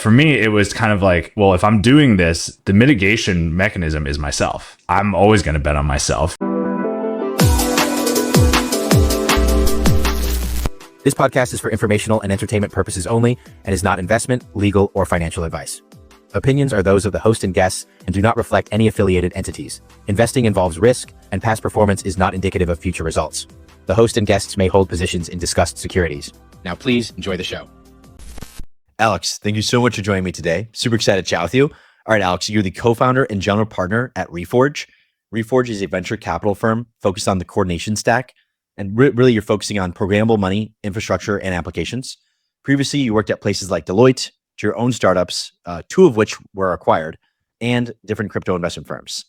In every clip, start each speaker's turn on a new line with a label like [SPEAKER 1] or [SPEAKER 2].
[SPEAKER 1] for me, it was kind of like, well, if I'm doing this, the mitigation mechanism is myself. I'm always going to bet on myself.
[SPEAKER 2] This podcast is for informational and entertainment purposes only and is not investment, legal, or financial advice. Opinions are those of the host and guests and do not reflect any affiliated entities. Investing involves risk, and past performance is not indicative of future results. The host and guests may hold positions in discussed securities. Now, please enjoy the show. Alex, thank you so much for joining me today. Super excited to chat with you. All right, Alex, you're the co-founder and general partner at Reforge. Reforge is a venture capital firm focused on the coordination stack. And really, you're focusing on programmable money, infrastructure, and applications. Previously, you worked at places like Deloitte, to your own startups, two of which were acquired, and different crypto investment firms.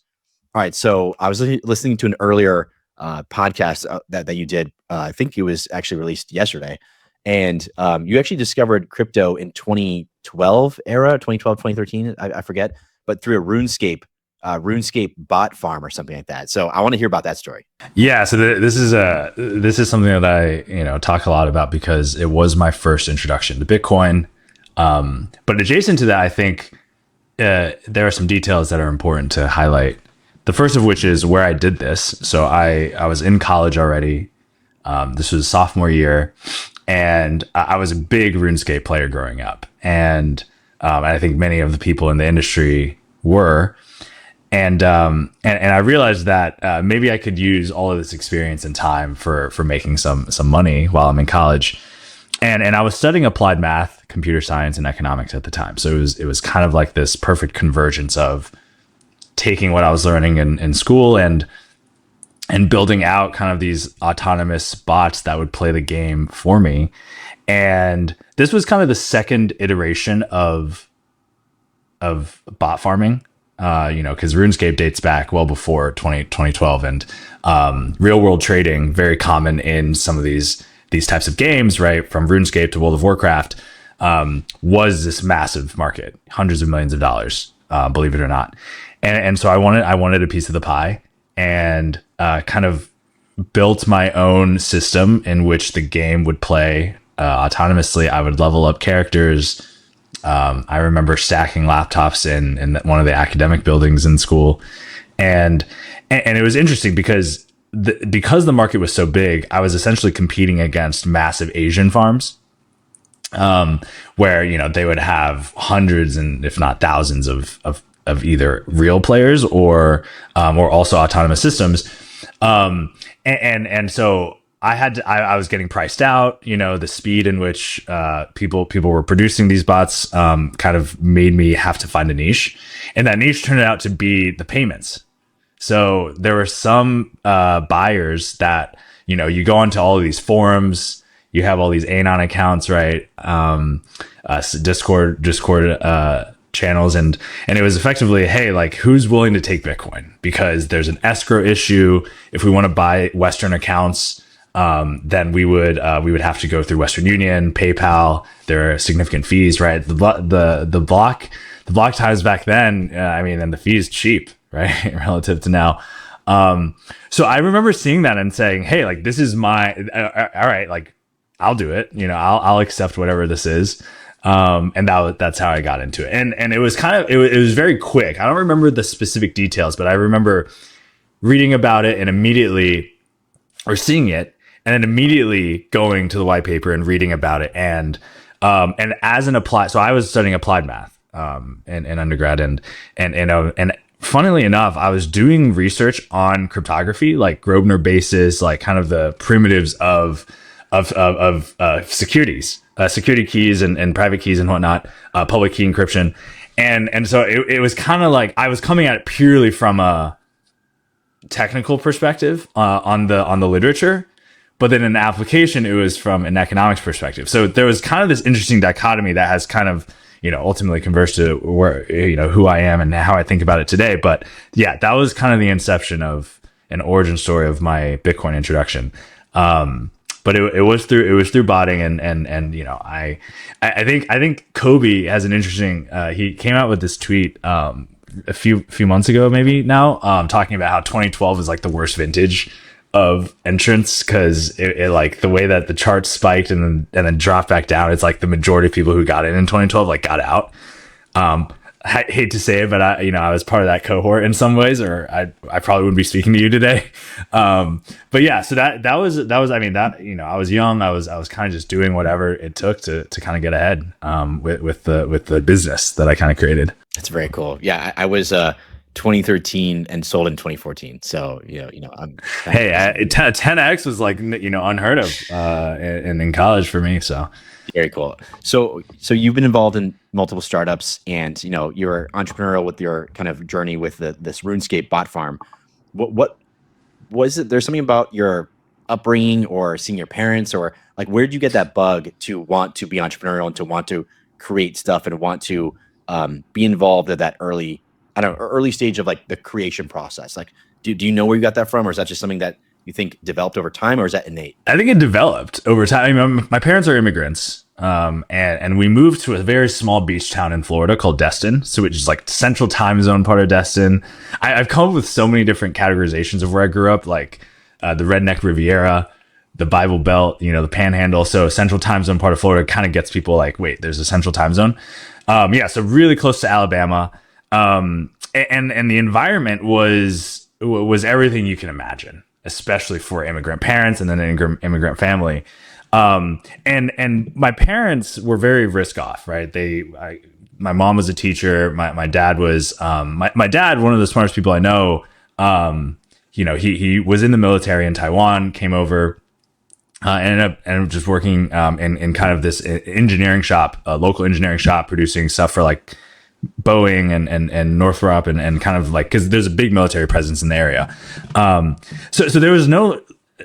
[SPEAKER 2] All right, so I was listening to an earlier podcast that you did. I think it was actually released yesterday. And you actually discovered crypto in 2012 era, 2012, 2013, I forget, but through a RuneScape bot farm or something like that. So I want to hear about that story.
[SPEAKER 1] Yeah, so this is something that I talk a lot about because it was my first introduction to Bitcoin. But adjacent to that, I think there are some details that are important to highlight. The first of which is where I did this. So I was in college already. This was sophomore year, and I was a big RuneScape player growing up, and I think many of the people in the industry were. And I realized that maybe I could use all of this experience and time for making some money while I'm in college. And I was studying applied math, computer science, and economics at the time. So it was kind of like this perfect convergence of taking what I was learning in school and building out kind of these autonomous bots that would play the game for me. And this was kind of the second iteration of bot farming. Because RuneScape dates back well before 2012, and real world trading, very common in some of these types of games, right? From RuneScape to World of Warcraft, was this massive market, hundreds of millions of dollars, believe it or not. And so I wanted a piece of the pie, and kind of built my own system in which the game would play autonomously. I would level up characters. I remember stacking laptops in one of the academic buildings in school, and it was interesting because the market was so big, I was essentially competing against massive Asian farms, where they would have hundreds and if not thousands of either real players or also autonomous systems, and so. I was getting priced out. The speed in which people were producing these bots kind of made me have to find a niche, and that niche turned out to be the payments. So there were some buyers that you go onto all of these forums, you have all these Anon accounts, right? Discord channels, and it was effectively, hey, like, who's willing to take Bitcoin? Because there's an escrow issue. If we want to buy Western accounts, then we would have to go through Western Union, PayPal. There are significant fees, right? The block times back then, and the fees cheap, right? Relative to now. So I remember seeing that and saying, hey, like, this is my, all right, like, I'll do it. I'll accept whatever this is. And that's how I got into it. And it was it was very quick. I don't remember the specific details, but I remember reading about it and seeing it, and then immediately going to the white paper and reading about it. And as an so I was studying applied math, in undergrad, and funnily enough, I was doing research on cryptography, like Grosvenor basis, like kind of the primitives of securities, security keys and private keys and whatnot, public key encryption. And so it was kind of like I was coming at it purely from a technical perspective on the literature, but then in the application it was from an economics perspective. So there was kind of this interesting dichotomy that has kind of ultimately converged to where who I am and how I think about it today. But yeah, that was kind of the inception of an origin story of my Bitcoin introduction. But it was through botting, and I think Kobe has an interesting he came out with this tweet a few months ago, maybe now, talking about how 2012 is like the worst vintage of entrance because it like the way that the charts spiked and then dropped back down. It's like the majority of people who got in 2012 like got out. I hate to say it, but I was part of that cohort in some ways, or I probably wouldn't be speaking to you today. But yeah, so that was, I mean, that, I was young. I was kind of just doing whatever it took to kind of get ahead, with the business that I kind of created.
[SPEAKER 2] That's very cool. Yeah. I was, 2013 and sold in 2014. So, I'm
[SPEAKER 1] Hey, 10X was like, unheard of, in college for me. So.
[SPEAKER 2] Very cool. So you've been involved in multiple startups, and you're entrepreneurial with your kind of journey with this RuneScape bot farm. What was it? There's something about your upbringing or seeing your parents, or like, where did you get that bug to want to be entrepreneurial and to want to create stuff and want to be involved at that early stage of like the creation process? Like, do you know where you got that from, or is that just something that you think developed over time, or is that innate?
[SPEAKER 1] I think it developed over time. I mean, my parents are immigrants, and we moved to a very small beach town in Florida called Destin, so which is like central time zone part of Destin. I've come up with so many different categorizations of where I grew up, like the Redneck Riviera, the Bible Belt, the Panhandle. So central time zone part of Florida kind of gets people like, wait, there's a central time zone. Yeah, so really close to Alabama, and the environment was everything you can imagine, especially for immigrant parents and then an immigrant family. And my parents were very risk off, right? My mom was a teacher. My dad was, my dad, one of the smartest people I know. He was in the military in Taiwan, came over, ended up just working, in kind of this engineering shop, a local engineering shop, producing stuff for like Boeing and Northrop and kind of like, because there's a big military presence in the area. So there was no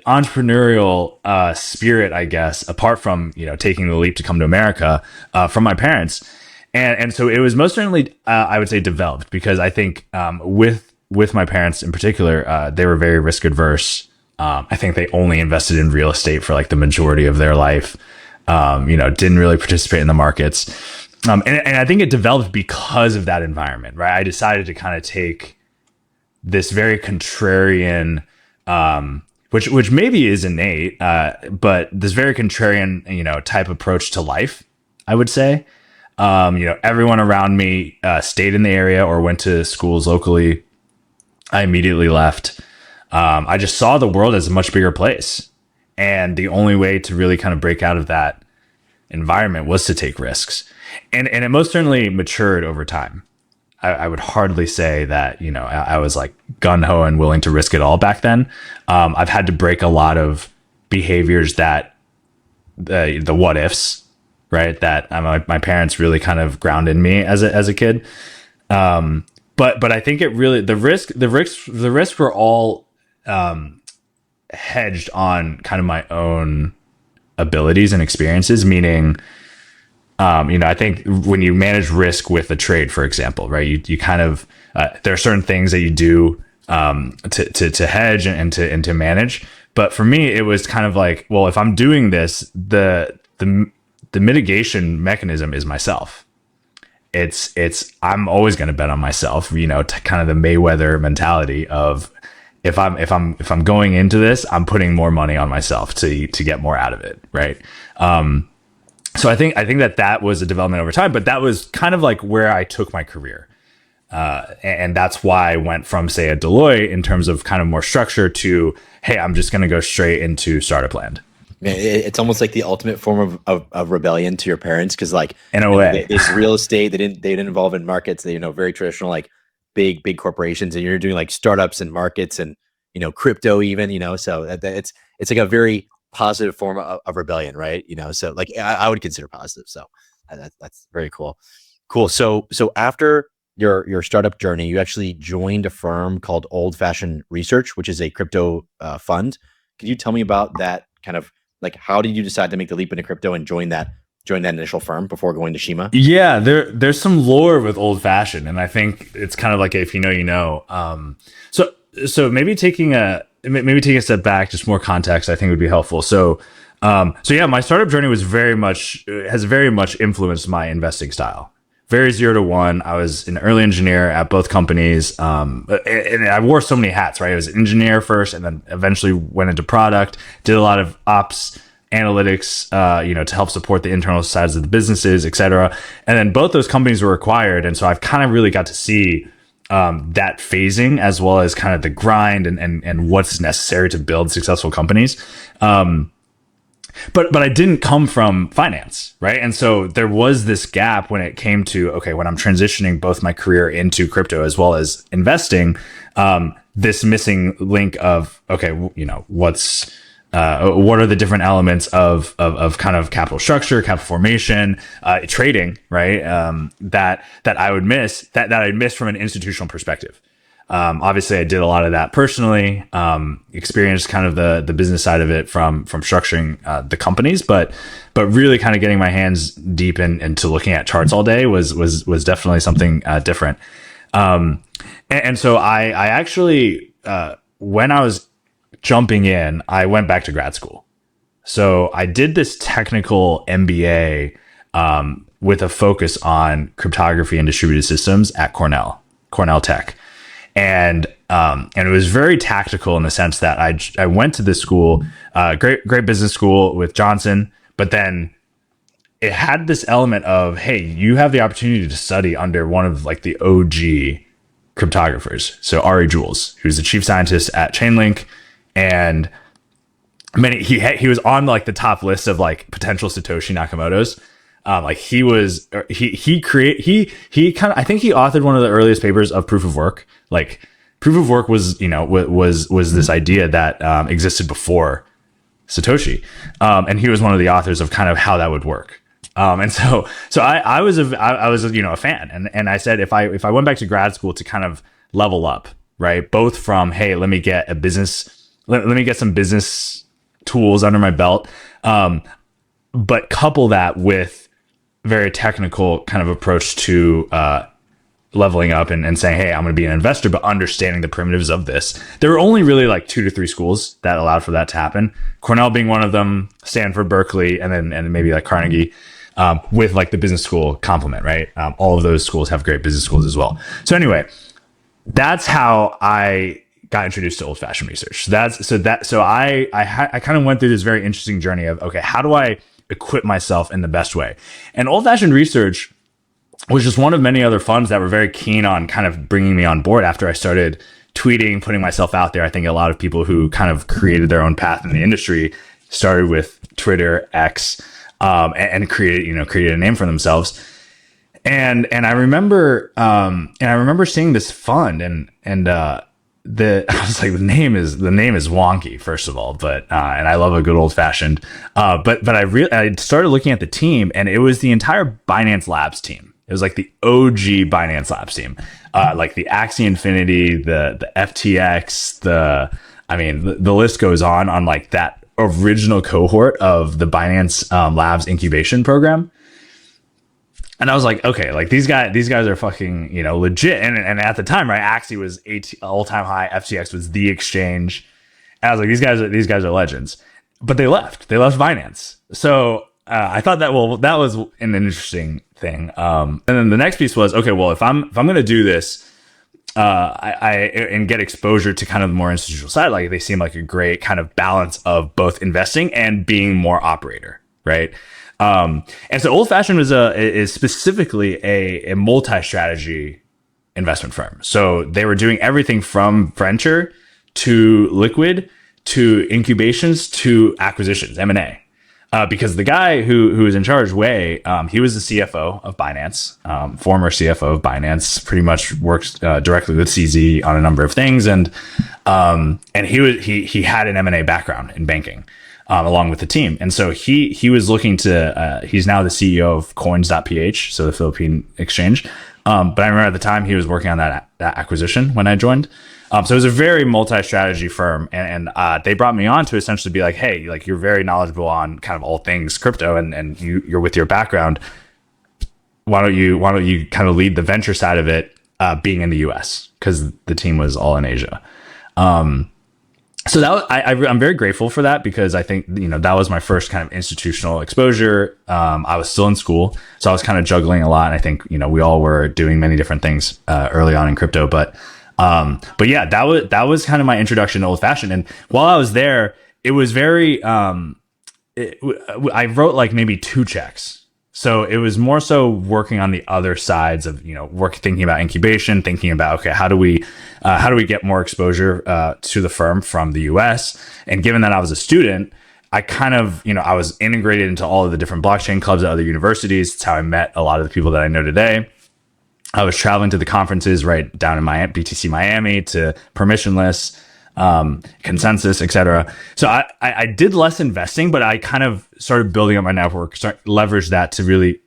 [SPEAKER 1] entrepreneurial spirit, I guess, apart from taking the leap to come to America, from my parents, and so it was most certainly, I would say, developed because I think with my parents in particular, they were very risk adverse. I think they only invested in real estate for like the majority of their life. Didn't really participate in the markets. And I think it developed because of that environment, right? I decided to kind of take this very contrarian, which maybe is innate, but this very contrarian, type approach to life, I would say. Everyone around me stayed in the area or went to schools locally. I immediately left. I just saw the world as a much bigger place. And the only way to really kind of break out of that environment was to take risks. And it most certainly matured over time. I would hardly say that, I was like gung-ho and willing to risk it all back then. I've had to break a lot of behaviors that the what ifs, right? That my parents really kind of grounded me as a kid. But I think it really, the risks were all hedged on kind of my own abilities and experiences, meaning, I think when you manage risk with a trade, for example, right, you kind of, there are certain things that you do to hedge and to manage. But for me, it was kind of like, well, if I'm doing this, the mitigation mechanism is myself. I'm always going to bet on myself, to kind of the Mayweather mentality of if I'm going into this, I'm putting more money on myself to get more out of it. Right. So I think that was a development over time, but that was kind of like where I took my career. And that's why I went from, say, a Deloitte in terms of kind of more structure to, hey, I'm just going to go straight into startup land.
[SPEAKER 2] It's almost like the ultimate form of rebellion to your parents, because like
[SPEAKER 1] in a way,
[SPEAKER 2] it's real estate. They didn't involve in markets. They very traditional, like big corporations, and you're doing like startups and markets and crypto even. So it's like a very positive form of rebellion, right? So like I would consider positive. So that's very cool. So after your startup journey, you actually joined a firm called Old Fashioned Research, which is a crypto fund. Could you tell me about that? Kind of like, how did you decide to make the leap into crypto and join that initial firm before going to Shima?
[SPEAKER 1] Yeah, there's some lore with Old Fashioned, and I think it's kind of like, if you know, you know. So maybe taking a step back, just more context, I think would be helpful. So yeah, my startup journey has very much influenced my investing style, very 0 to 1. I was an early engineer at both companies. And I wore so many hats, right? I was an engineer first, and then eventually went into product, did a lot of ops, analytics, to help support the internal sides of the businesses, et cetera. And then both those companies were acquired. And so I've kind of really got to see that phasing, as well as kind of the grind and what's necessary to build successful companies. But I didn't come from finance, right? And so there was this gap when it came to, okay, when I'm transitioning both my career into crypto as well as investing, this missing link of, okay, what are the different elements of kind of capital structure, capital formation, trading, right? That I'd miss from an institutional perspective. Obviously I did a lot of that personally, experienced kind of the business side of it from structuring the companies, but really kind of getting my hands deep into looking at charts all day was definitely something different. And so I actually, when I was jumping in, I went back to grad school. So I did this technical MBA with a focus on cryptography and distributed systems at Cornell Tech. And it was very tactical in the sense that I went to this school, great business school with Johnson, but then it had this element of, hey, you have the opportunity to study under one of like the OG cryptographers. So Ari Jules, who's the chief scientist at Chainlink, and he was on like the top list of like potential Satoshi Nakamoto's. Like he kind of, I think he authored one of the earliest papers of proof of work. Like proof of work was this idea that existed before Satoshi. And he was one of the authors of kind of how that would work. And so I was a fan. And I said, if I went back to grad school to kind of level up, right? Both from, hey, let me get let me get some business tools under my belt. But couple that with very technical kind of approach to leveling up and saying, hey, I'm going to be an investor, but understanding the primitives of this. There were only really like 2 to 3 schools that allowed for that to happen. Cornell being one of them, Stanford, Berkeley, and maybe like Carnegie, with like the business school complement, right? All of those schools have great business schools as well. So anyway, that's how I got introduced to old fashioned research. So I kind of went through this very interesting journey of, okay, how do I equip myself in the best way? And old fashioned research was just one of many other funds that were very keen on kind of bringing me on board after I started tweeting, putting myself out there. I think a lot of people who kind of created their own path in the industry started with Twitter, X, and created a name for themselves. And I remember seeing this fund and I was like, the name is wonky, first of all, but and I love a good old fashioned, but I started looking at the team, and it was the entire Binance Labs team. It was like the OG Binance Labs team, like the Axie Infinity, the FTX, the list goes on like that original cohort of the Binance Labs incubation program. And I was like, okay, like these guys are fucking, legit. And at the time, right, Axie was all-time high. FTX was the exchange. And I was like, these guys are legends. But they left Binance. So I thought that was an interesting thing. And then the next piece was, okay, well, if I'm going to do this, and get exposure to kind of the more institutional side, like they seem like a great kind of balance of both investing and being more operator, right? And so Old Fashioned is specifically a multi-strategy investment firm. So they were doing everything from venture to liquid to incubations to acquisitions, M&A. Because the guy who was in charge, Wei, he was the CFO of Binance, former CFO of Binance, pretty much worked directly with CZ on a number of things, and he had an M&A background in banking, along with the team, and so he was looking to. He's now the CEO of Coins.ph, so the Philippine exchange. But I remember at the time he was working on that acquisition when I joined. So it was a very multi-strategy firm, and they brought me on to essentially be like, hey, like you're very knowledgeable on kind of all things crypto, and you're with your background. Why don't you kind of lead the venture side of it, being in the US, because the team was all in Asia. So that was, I'm very grateful for that, because I think, that was my first kind of institutional exposure. I was still in school, so I was kind of juggling a lot. And I think, we all were doing many different things early on in crypto, but yeah, that was kind of my introduction to old fashioned. And while I was there, it was very, I wrote like maybe 2 checks. So it was more so working on the other sides of, thinking about incubation, thinking about, okay, how do we get more exposure to the firm from the US? And given that I was a student, I kind of, I was integrated into all of the different blockchain clubs at other universities. It's how I met a lot of the people that I know today. I was traveling to the conferences right down in BTC Miami, to Permissionless, Consensus, etc. So I did less investing, but I kind of started building up my network, leverage that to really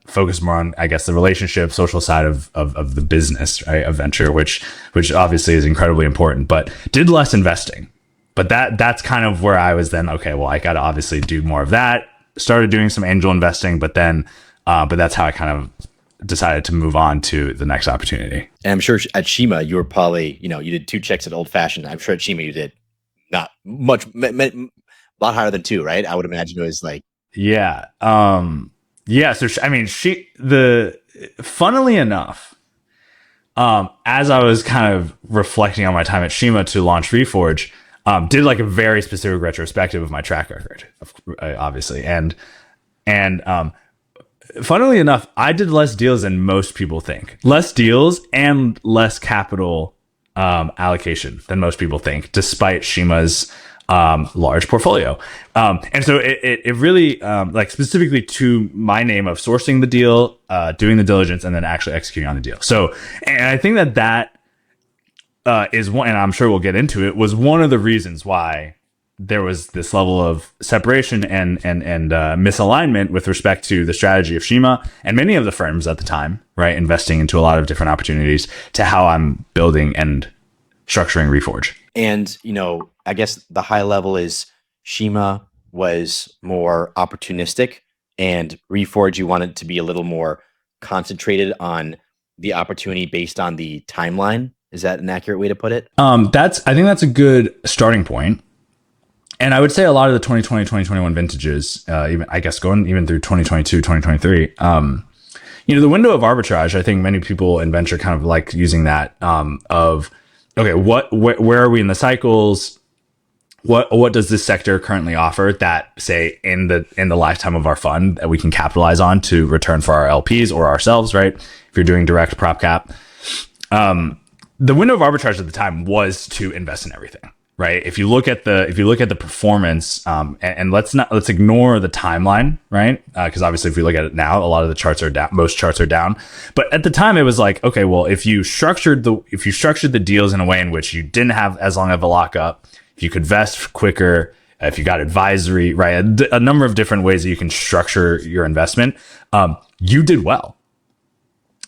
[SPEAKER 1] focus more on, I guess, the relationship, social side of the business, right, of venture, which obviously is incredibly important, but did less investing. But that's kind of where I was then, okay, well, I got to obviously do more of that. Started doing some angel investing, but that's how I kind of decided to move on to the next opportunity.
[SPEAKER 2] And I'm sure at Shima, you were probably, you did 2 checks at old fashioned. I'm sure at Shima you did not much, a lot higher than 2, right? I would imagine it was like,
[SPEAKER 1] yeah. Yeah. So, funnily enough, as I was kind of reflecting on my time at Shima to launch Reforge, did like a very specific retrospective of my track record, obviously. And funnily enough, I did less deals than most people think. Less deals and less capital allocation than most people think, despite Shima's large portfolio. And so it really, like specifically to my name of sourcing the deal, doing the diligence, and then actually executing on the deal. So, and I think that is one, and I'm sure we'll get into it, was one of the reasons why there was this level of separation and misalignment with respect to the strategy of Shima and many of the firms at the time, right? Investing into a lot of different opportunities, to how I'm building and structuring Reforge.
[SPEAKER 2] And, I guess the high level is Shima was more opportunistic, and Reforge, you wanted to be a little more concentrated on the opportunity based on the timeline. Is that an accurate way to put it?
[SPEAKER 1] I think that's a good starting point. And I would say a lot of the 2020, 2021 vintages, even I guess going even through 2022, 2023, the window of arbitrage, I think many people in venture kind of like using that of, okay, where are we in the cycles? What does this sector currently offer that, say, in the lifetime of our fund, that we can capitalize on to return for our LPs or ourselves, right? If you're doing direct prop cap, the window of arbitrage at the time was to invest in everything. Right. If you look at the performance, and let's ignore the timeline, right? Because obviously, if we look at it now, a lot of the charts are down. Most charts are down. But at the time, it was like, okay, well, if you structured the deals in a way in which you didn't have as long of a lockup, if you could vest quicker, if you got advisory, right, a number of different ways that you can structure your investment, you did well.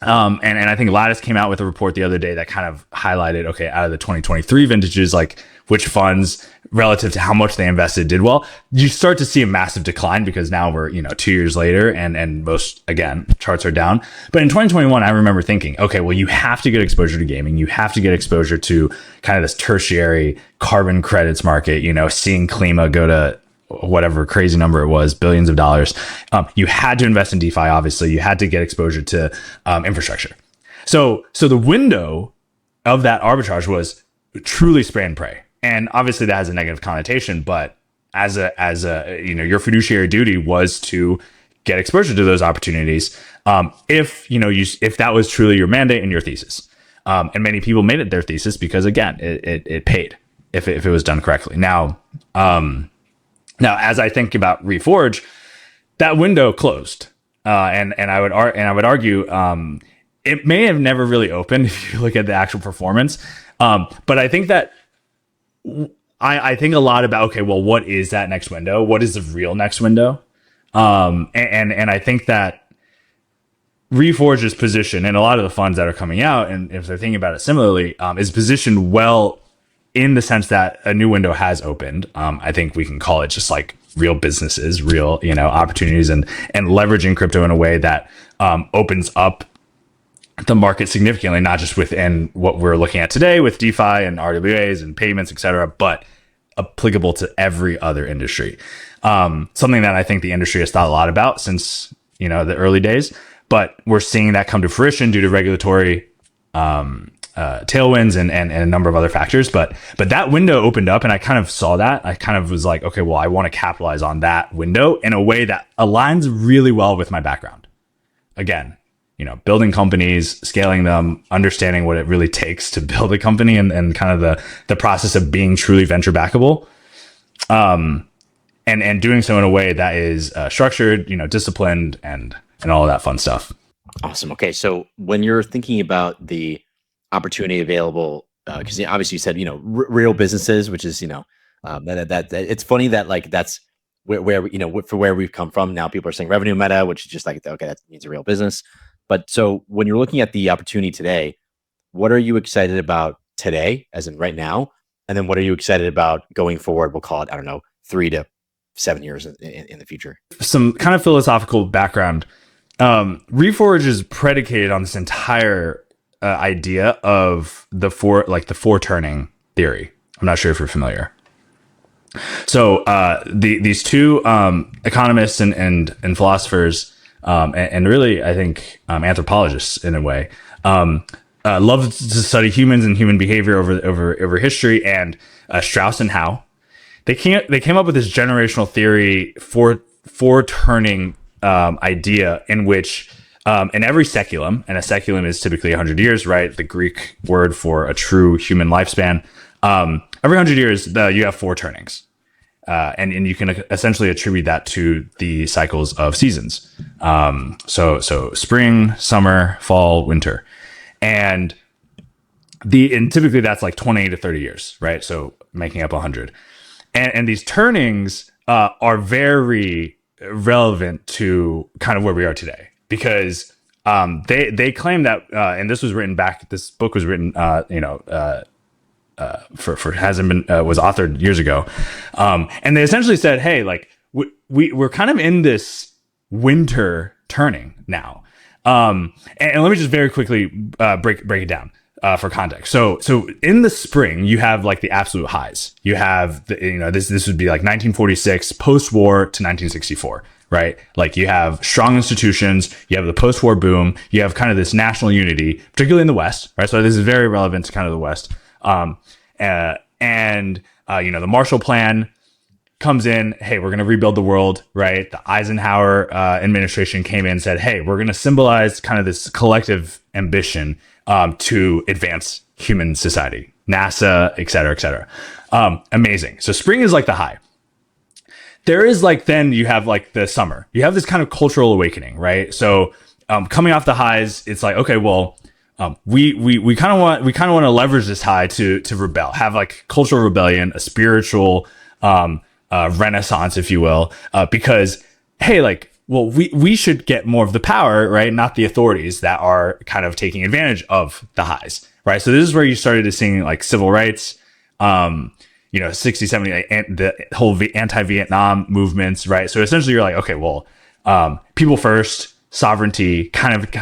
[SPEAKER 1] And I think Lattice came out with a report the other day that kind of highlighted, okay, out of the 2023 vintages, like which funds relative to how much they invested did well. You start to see a massive decline because now we're, 2 years later and most, again, charts are down. But in 2021, I remember thinking, okay, well, you have to get exposure to gaming. You have to get exposure to kind of this tertiary carbon credits market, seeing Klima go to whatever crazy number it was, billions of dollars. You had to invest in DeFi, obviously. You had to get exposure to infrastructure. So the window of that arbitrage was truly spray and pray. And obviously that has a negative connotation, but as a your fiduciary duty was to get exposure to those opportunities. If that was truly your mandate and your thesis. And many people made it their thesis because, again, it paid if it was done correctly. Now, as I think about Reforge, that window closed, and I would argue it may have never really opened if you look at the actual performance. But I think that I think a lot about, okay, well, what is that next window? What is the real next window? And I think that Reforge's position, and a lot of the funds that are coming out, and if they're thinking about it similarly, is positioned well in the sense that a new window has opened. I think we can call it just like real businesses, real, opportunities, and leveraging crypto in a way that opens up the market significantly, not just within what we're looking at today with DeFi and RWAs and payments, et cetera, but applicable to every other industry. Something that I think the industry has thought a lot about since, the early days, but we're seeing that come to fruition due to regulatory tailwinds and a number of other factors. But that window opened up, and I kind of saw that. I kind of was like, okay, well, I want to capitalize on that window in a way that aligns really well with my background. Again, building companies, scaling them, understanding what it really takes to build a company, and kind of the process of being truly venture backable. And doing so in a way that is structured, disciplined, and all of that fun stuff.
[SPEAKER 2] Awesome. Okay, so when you're thinking about the opportunity available, because obviously you said real businesses, which is that it's funny that like that's where for where we've come from. Now people are saying revenue meta, which is just like, okay, that means a real business. But so when you're looking at the opportunity today, what are you excited about today, as in right now, and then what are you excited about going forward? We'll call it, I don't know, 3 to 7 years in the future. Some
[SPEAKER 1] kind of philosophical background. Reforge is predicated on this entire idea of the four turning theory. I'm not sure if you're familiar. So these two economists and philosophers, and really I think anthropologists in a way, love to study humans and human behavior over history. And Strauss and Howe, they came up with this generational theory for turning idea in which in every seculum, and a seculum is typically 100 years, right? The Greek word for a true human lifespan. Every 100 years, you have 4 turnings. And you can essentially attribute that to the cycles of seasons. So spring, summer, fall, winter. And typically that's like 20 to 30 years, right? So making up 100. And these turnings are very relevant to kind of where we are today, because they claim that, and this book was written, hasn't been was authored years ago, and they essentially said, hey, like we're kind of in this winter turning now, and let me just very quickly break it down for context. So in the spring you have like the absolute highs. You have this would be like 1946 post-war to 1964. Right? Like you have strong institutions, you have the post-war boom, you have kind of this national unity, particularly in the West, right? So this is very relevant to kind of the West. The Marshall Plan comes in, hey, we're going to rebuild the world, right? The Eisenhower administration came in and said, hey, we're going to symbolize kind of this collective ambition to advance human society, NASA, et cetera, et cetera. Amazing. So spring is like the high. There is like, then you have like the summer. You have this kind of cultural awakening, right? So coming off the highs, it's like, okay, well, we kind of want to leverage this high to rebel, have like cultural rebellion, a spiritual renaissance, if you will, because hey, like, well, we should get more of the power, right? Not the authorities that are kind of taking advantage of the highs, right? So this is where you started to see like civil rights, 60, 70, the whole anti-Vietnam movements, right? So essentially you're like, okay, well, people first, sovereignty, kind of,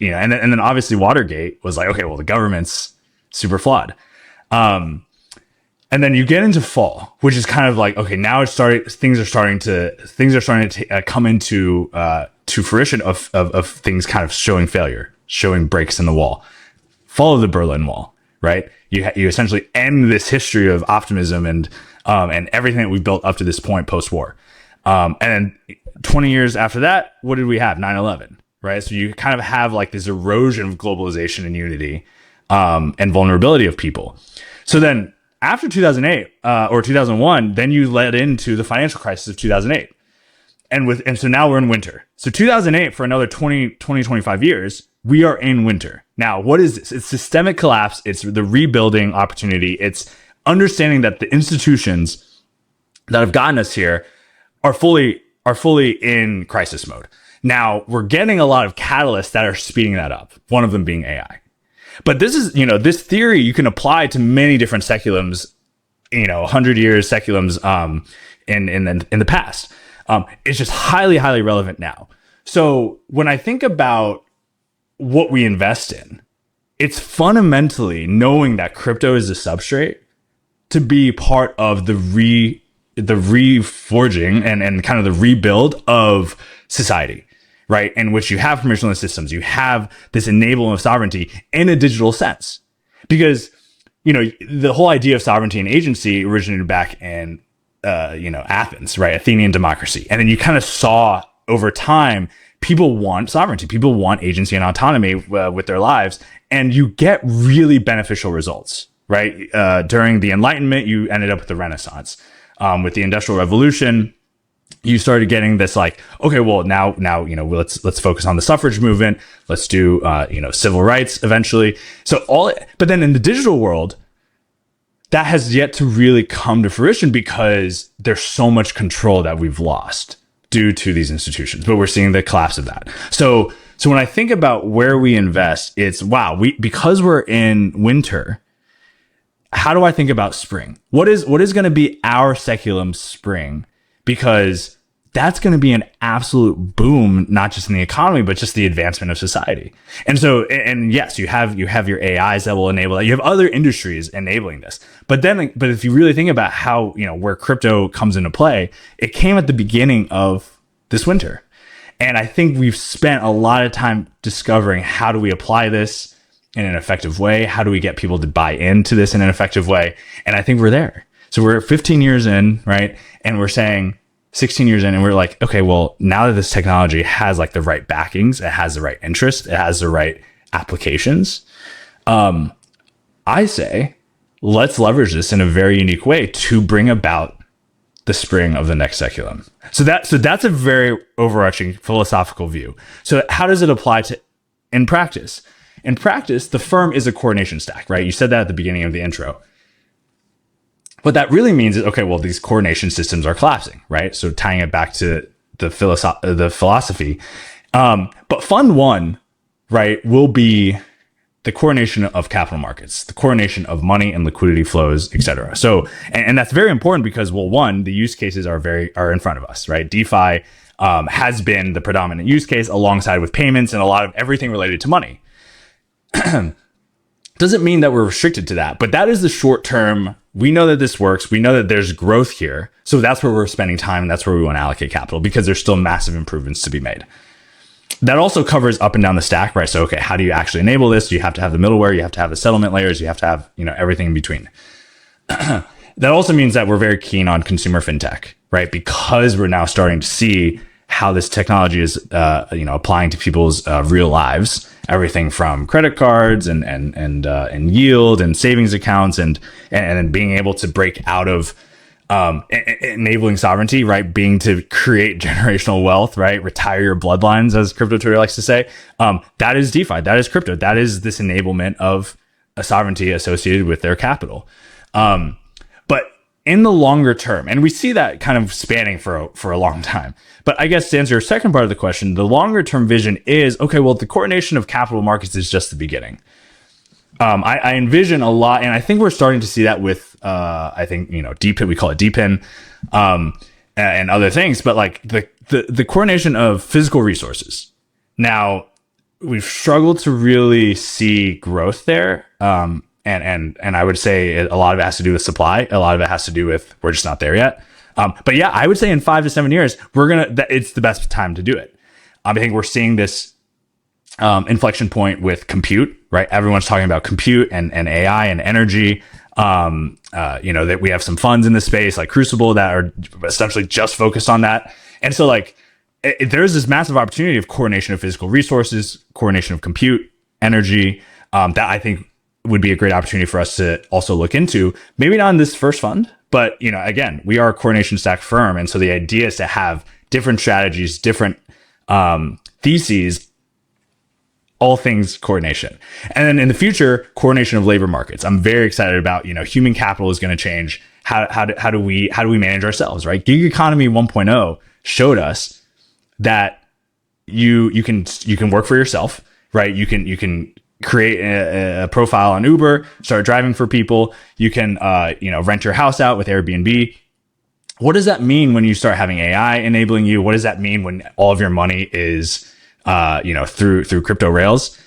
[SPEAKER 1] and then obviously Watergate was like, okay, well, the government's super flawed. And then you get into fall, which is kind of like, okay, now things are starting to come into to fruition of things kind of showing failure, showing breaks in the wall. Fall of the Berlin Wall, right? You essentially end this history of optimism and everything that we built up to this point post-war. And then 20 years after that, what did we have? 9/11, right? So you kind of have like this erosion of globalization and unity and vulnerability of people. So then after 2008 or 2001, then you led into the financial crisis of 2008. And so now we're in winter. So 2008 for another 25 years, we are in winter. Now, what is this? It's systemic collapse. It's the rebuilding opportunity. It's understanding that the institutions that have gotten us here are fully in crisis mode. Now, we're getting a lot of catalysts that are speeding that up. One of them being AI. But this is, this theory you can apply to many different seculums, 100 years seculums in the past. It's just highly, highly relevant now. So when I think about what we invest in, it's fundamentally knowing that crypto is a substrate to be part of the reforging and kind of the rebuild of society, right? In which you have permissionless systems, you have this enablement of sovereignty in a digital sense, because the whole idea of sovereignty and agency originated back in Athens, right? Athenian democracy, and then you kind of saw over time people want sovereignty, people want agency and autonomy with their lives, and you get really beneficial results, right? During the Enlightenment, you ended up with the Renaissance. With the Industrial Revolution, you started getting this like, okay, well now let's focus on the suffrage movement. Let's do civil rights eventually. But then in the digital world, that has yet to really come to fruition because there's so much control that we've lost due to these institutions. But we're seeing the collapse of that. So when I think about where we invest, it's because we're in winter. How do I think about spring? What is going to be our seculum spring? Because that's going to be an absolute boom, not just in the economy, but just the advancement of society. And so, and yes, you have your AIs that will enable that. You have other industries enabling this. But if you really think about how, where crypto comes into play, it came at the beginning of this winter. And I think we've spent a lot of time discovering how do we apply this in an effective way? How do we get people to buy into this in an effective way? And I think we're there. So we're 15 years in, right? And we're saying 16 years in, and we're like, okay, well, now that this technology has like the right backings, it has the right interest, it has the right applications. I say, let's leverage this in a very unique way to bring about the spring of the next seculum. So that's a very overarching philosophical view. So how does it apply to in practice? In practice, the firm is a coordination stack, right? You said that at the beginning of the intro. What that really means is, okay, well, these coordination systems are collapsing, right? So tying it back to the philosophy. But fund one, right, will be the coordination of capital markets, the coordination of money and liquidity flows, et cetera. So, and that's very important because, well, one, the use cases are in front of us, right? DeFi has been the predominant use case alongside with payments and a lot of everything related to money. Doesn't mean that we're restricted to that, but that is the short term. We know that this works. We know that there's growth here. So that's where we're spending time. And that's where we want to allocate capital because there's still massive improvements to be made. That also covers up and down the stack, right? So, okay, how do you actually enable this? You have to have the middleware. You have to have the settlement layers. You have to have, everything in between. That also means that we're very keen on consumer fintech, right? Because we're now starting to see how this technology is, applying to people's real lives. Everything from credit cards and yield and savings accounts and being able to break out of enabling sovereignty, right? Being to create generational wealth, right? Retire your bloodlines, as Crypto Twitter likes to say. That is DeFi. That is crypto. That is this enablement of a sovereignty associated with their capital. But in the longer term, and we see that kind of spanning for a long time. But I guess to answer your second part of the question, the longer term vision is, okay, well, the coordination of capital markets is just the beginning. I envision a lot, and I think we're starting to see that with, DPIN, we call it DPIN, and other things, but like the coordination of physical resources. Now, we've struggled to really see growth there. And I would say a lot of it has to do with supply. A lot of it has to do with we're just not there yet. But yeah, I would say in 5 to 7 years, it's the best time to do it. I think we're seeing this inflection point with compute, right? Everyone's talking about compute and AI and energy. That we have some funds in this space like Crucible that are essentially just focused on that. And so there's this massive opportunity of coordination of physical resources, coordination of compute, energy, that I think would be a great opportunity for us to also look into. Maybe not in this first fund, but again, we are a coordination stack firm. And so the idea is to have different strategies, different theses, all things coordination. And then in the future, coordination of labor markets. I'm very excited about, human capital is going to change. How do we manage ourselves, right? Gig economy 1.0 showed us that you can work for yourself, right? You can create a profile on Uber, start driving for people. You can, rent your house out with Airbnb. What does that mean when you start having AI enabling you? What does that mean when all of your money is, through crypto rails?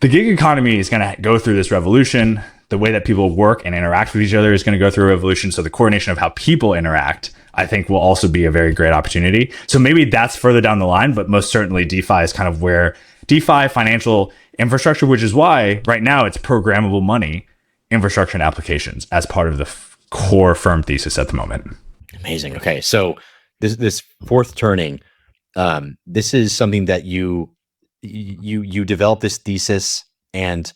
[SPEAKER 1] The gig economy is going to go through this revolution. the way that people work and interact with each other is going to go through a revolution. So the coordination of how people interact, I think, will also be a very great opportunity. So maybe that's further down the line, but most certainly DeFi is kind of where DeFi, financial infrastructure, which is why right now it's programmable money, infrastructure and applications as part of the core firm thesis at the moment.
[SPEAKER 2] Amazing. Okay, so this fourth turning, this is something that you developed this thesis and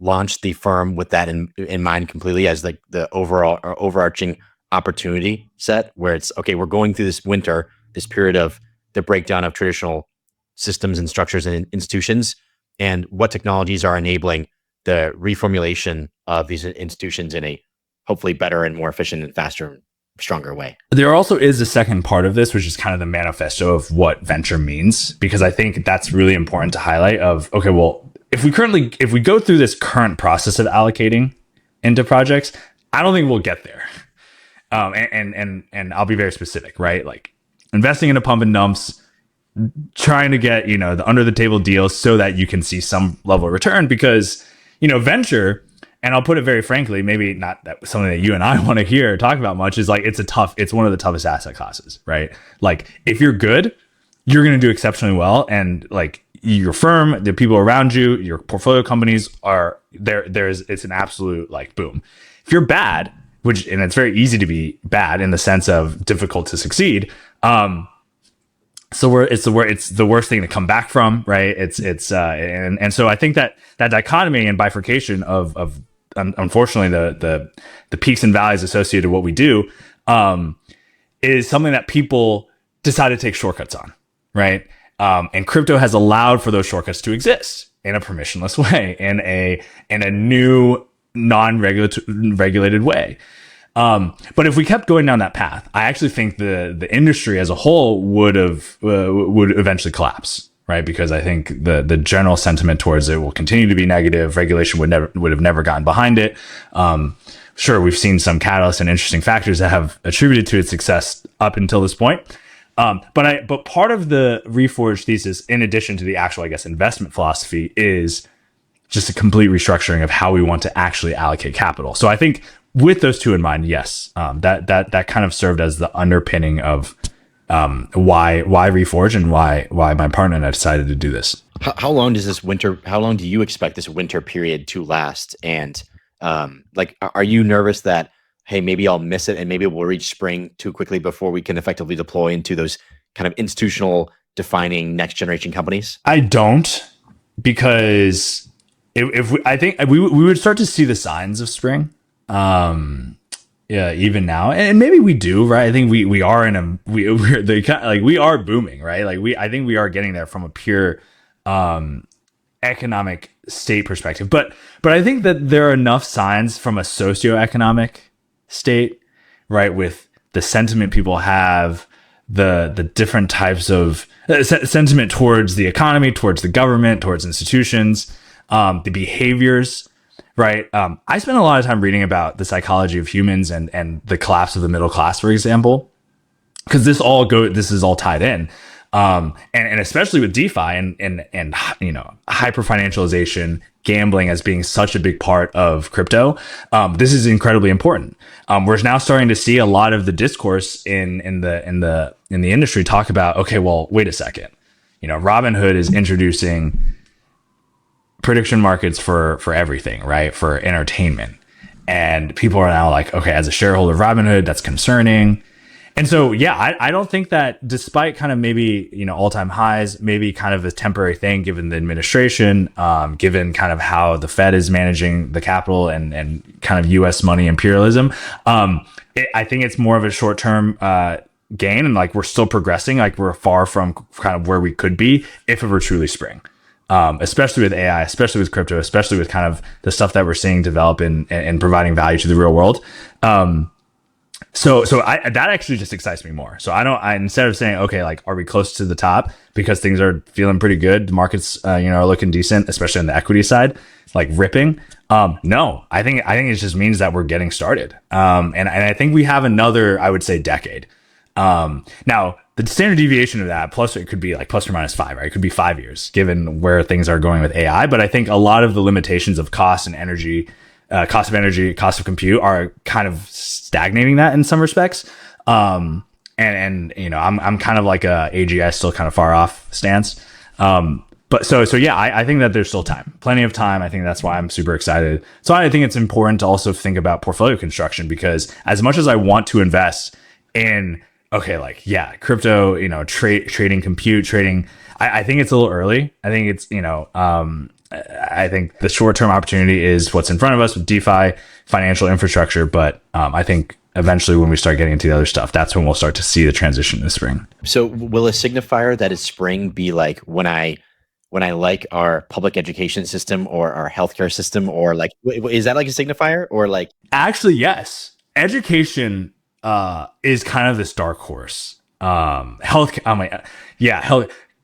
[SPEAKER 2] launched the firm with that in mind completely as like the overall or overarching opportunity set, where it's okay, we're going through this winter, this period of the breakdown of traditional systems and structures and institutions, and what technologies are enabling the reformulation of these institutions in a hopefully better and more efficient and faster, stronger way.
[SPEAKER 1] There also is a second part of this, which is kind of the manifesto of what venture means, because I think that's really important to highlight of, okay, well, if we go through this current process of allocating into projects, I don't think we'll get there. And I'll be very specific, right? Like investing in a pump and dumps, trying to get, the under the table deals so that you can see some level of return, because, venture, and I'll put it very frankly, maybe not that something that you and I want to hear talk about much, is like, it's one of the toughest asset classes, right? Like if you're good, you're going to do exceptionally well. And like your firm, the people around you, your portfolio companies are there. It's an absolute like boom. If you're bad, and it's very easy to be bad in the sense of difficult to succeed. So it's the worst thing to come back from, right? And so I think that dichotomy and bifurcation of unfortunately the peaks and valleys associated with what we do is something that people decide to take shortcuts on, right? And crypto has allowed for those shortcuts to exist in a permissionless way, in a new non-regulated way. But if we kept going down that path, I actually think the industry as a whole would eventually collapse, right? Because I think the general sentiment towards it will continue to be negative. Regulation would have never gotten behind it. Sure, we've seen some catalysts and interesting factors that have attributed to its success up until this point. But part of the Reforge thesis, in addition to the actual, I guess, investment philosophy, is just a complete restructuring of how we want to actually allocate capital. So I think with those two in mind, yes, that kind of served as the underpinning of why Reforge and why my partner and I decided to do this.
[SPEAKER 3] How long does this winter? How long do you expect this winter period to last? And are you nervous that, hey, maybe I'll miss it and maybe we'll reach spring too quickly before we can effectively deploy into those kind of institutional defining next generation companies?
[SPEAKER 1] I don't, because I think we would start to see the signs of spring. Yeah, even now, and maybe we do, right? I think we are we are booming, right? I think we are getting there from a pure economic state perspective, but I think that there are enough signs from a socioeconomic state, right? With the sentiment people have, the different types of sentiment towards the economy, towards the government, towards institutions, the behaviors. Right. I spent a lot of time reading about the psychology of humans and the collapse of the middle class, for example, because this is all tied in. And especially with DeFi and hyper financialization, gambling as being such a big part of crypto. This is incredibly important. We're now starting to see a lot of the discourse in the industry talk about, okay, well, wait a second. Robinhood is introducing prediction markets for everything, right? For entertainment. And people are now like, okay, as a shareholder of Robinhood, that's concerning. And so, yeah, I don't think that, despite kind of maybe, all-time highs, maybe kind of a temporary thing, given the administration, given kind of how the Fed is managing the capital and kind of US money imperialism, I think it's more of a short-term gain. And like, we're still progressing. Like, we're far from kind of where we could be if it were truly spring. Especially with AI, especially with crypto, especially with kind of the stuff that we're seeing develop and providing value to the real world. So that actually just excites me more. So instead of saying, okay, like, are we close to the top because things are feeling pretty good, the markets, are looking decent, especially on the equity side, like ripping. No, I think it just means that we're getting started. And I think we have another, I would say, decade. Now, the standard deviation of that, plus it could be like plus or minus 5, right? It could be 5 years, given where things are going with AI. But I think a lot of the limitations of cost and energy cost of energy, cost of compute are kind of stagnating that in some respects. And I'm kind of like a AGI still kind of far off stance. But so yeah, I think that there's still time, plenty of time. I think that's why I'm super excited. So I think it's important to also think about portfolio construction, because as much as I want to invest in, crypto, trading, compute, trading, I think it's a little early. I think it's, I think the short-term opportunity is what's in front of us with DeFi, financial infrastructure. But I think eventually when we start getting into the other stuff, that's when we'll start to see the transition in the spring.
[SPEAKER 3] So will a signifier that is spring be like when I like our public education system or our healthcare system, or like, is that like a signifier, or like?
[SPEAKER 1] Actually, yes. Education is kind of this dark horse. Healthcare,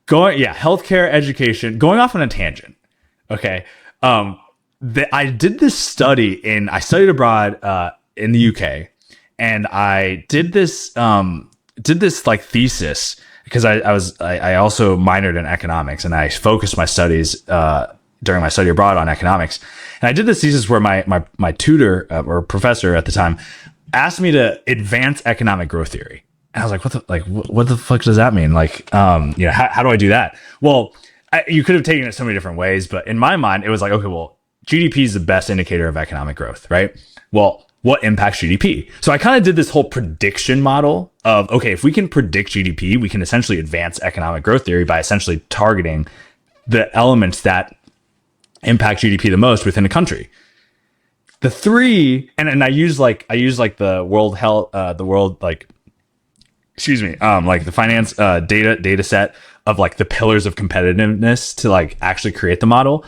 [SPEAKER 1] healthcare, education. Going off on a tangent. Okay. I did this study I studied abroad in the UK, and I did this like thesis because I also minored in economics, and I focused my studies during my study abroad on economics. And I did this thesis where my tutor or professor at the time asked me to advance economic growth theory. And I was like, what the fuck does that mean? Like, how do I do that? Well, you could have taken it so many different ways, but in my mind, it was like, okay, well, GDP is the best indicator of economic growth, right? Well, what impacts GDP? So I kind of did this whole prediction model of, okay, if we can predict GDP, we can essentially advance economic growth theory by essentially targeting the elements that impact GDP the most within a country. The three, and I use the world health, like the finance data set of like the pillars of competitiveness to like actually create the model.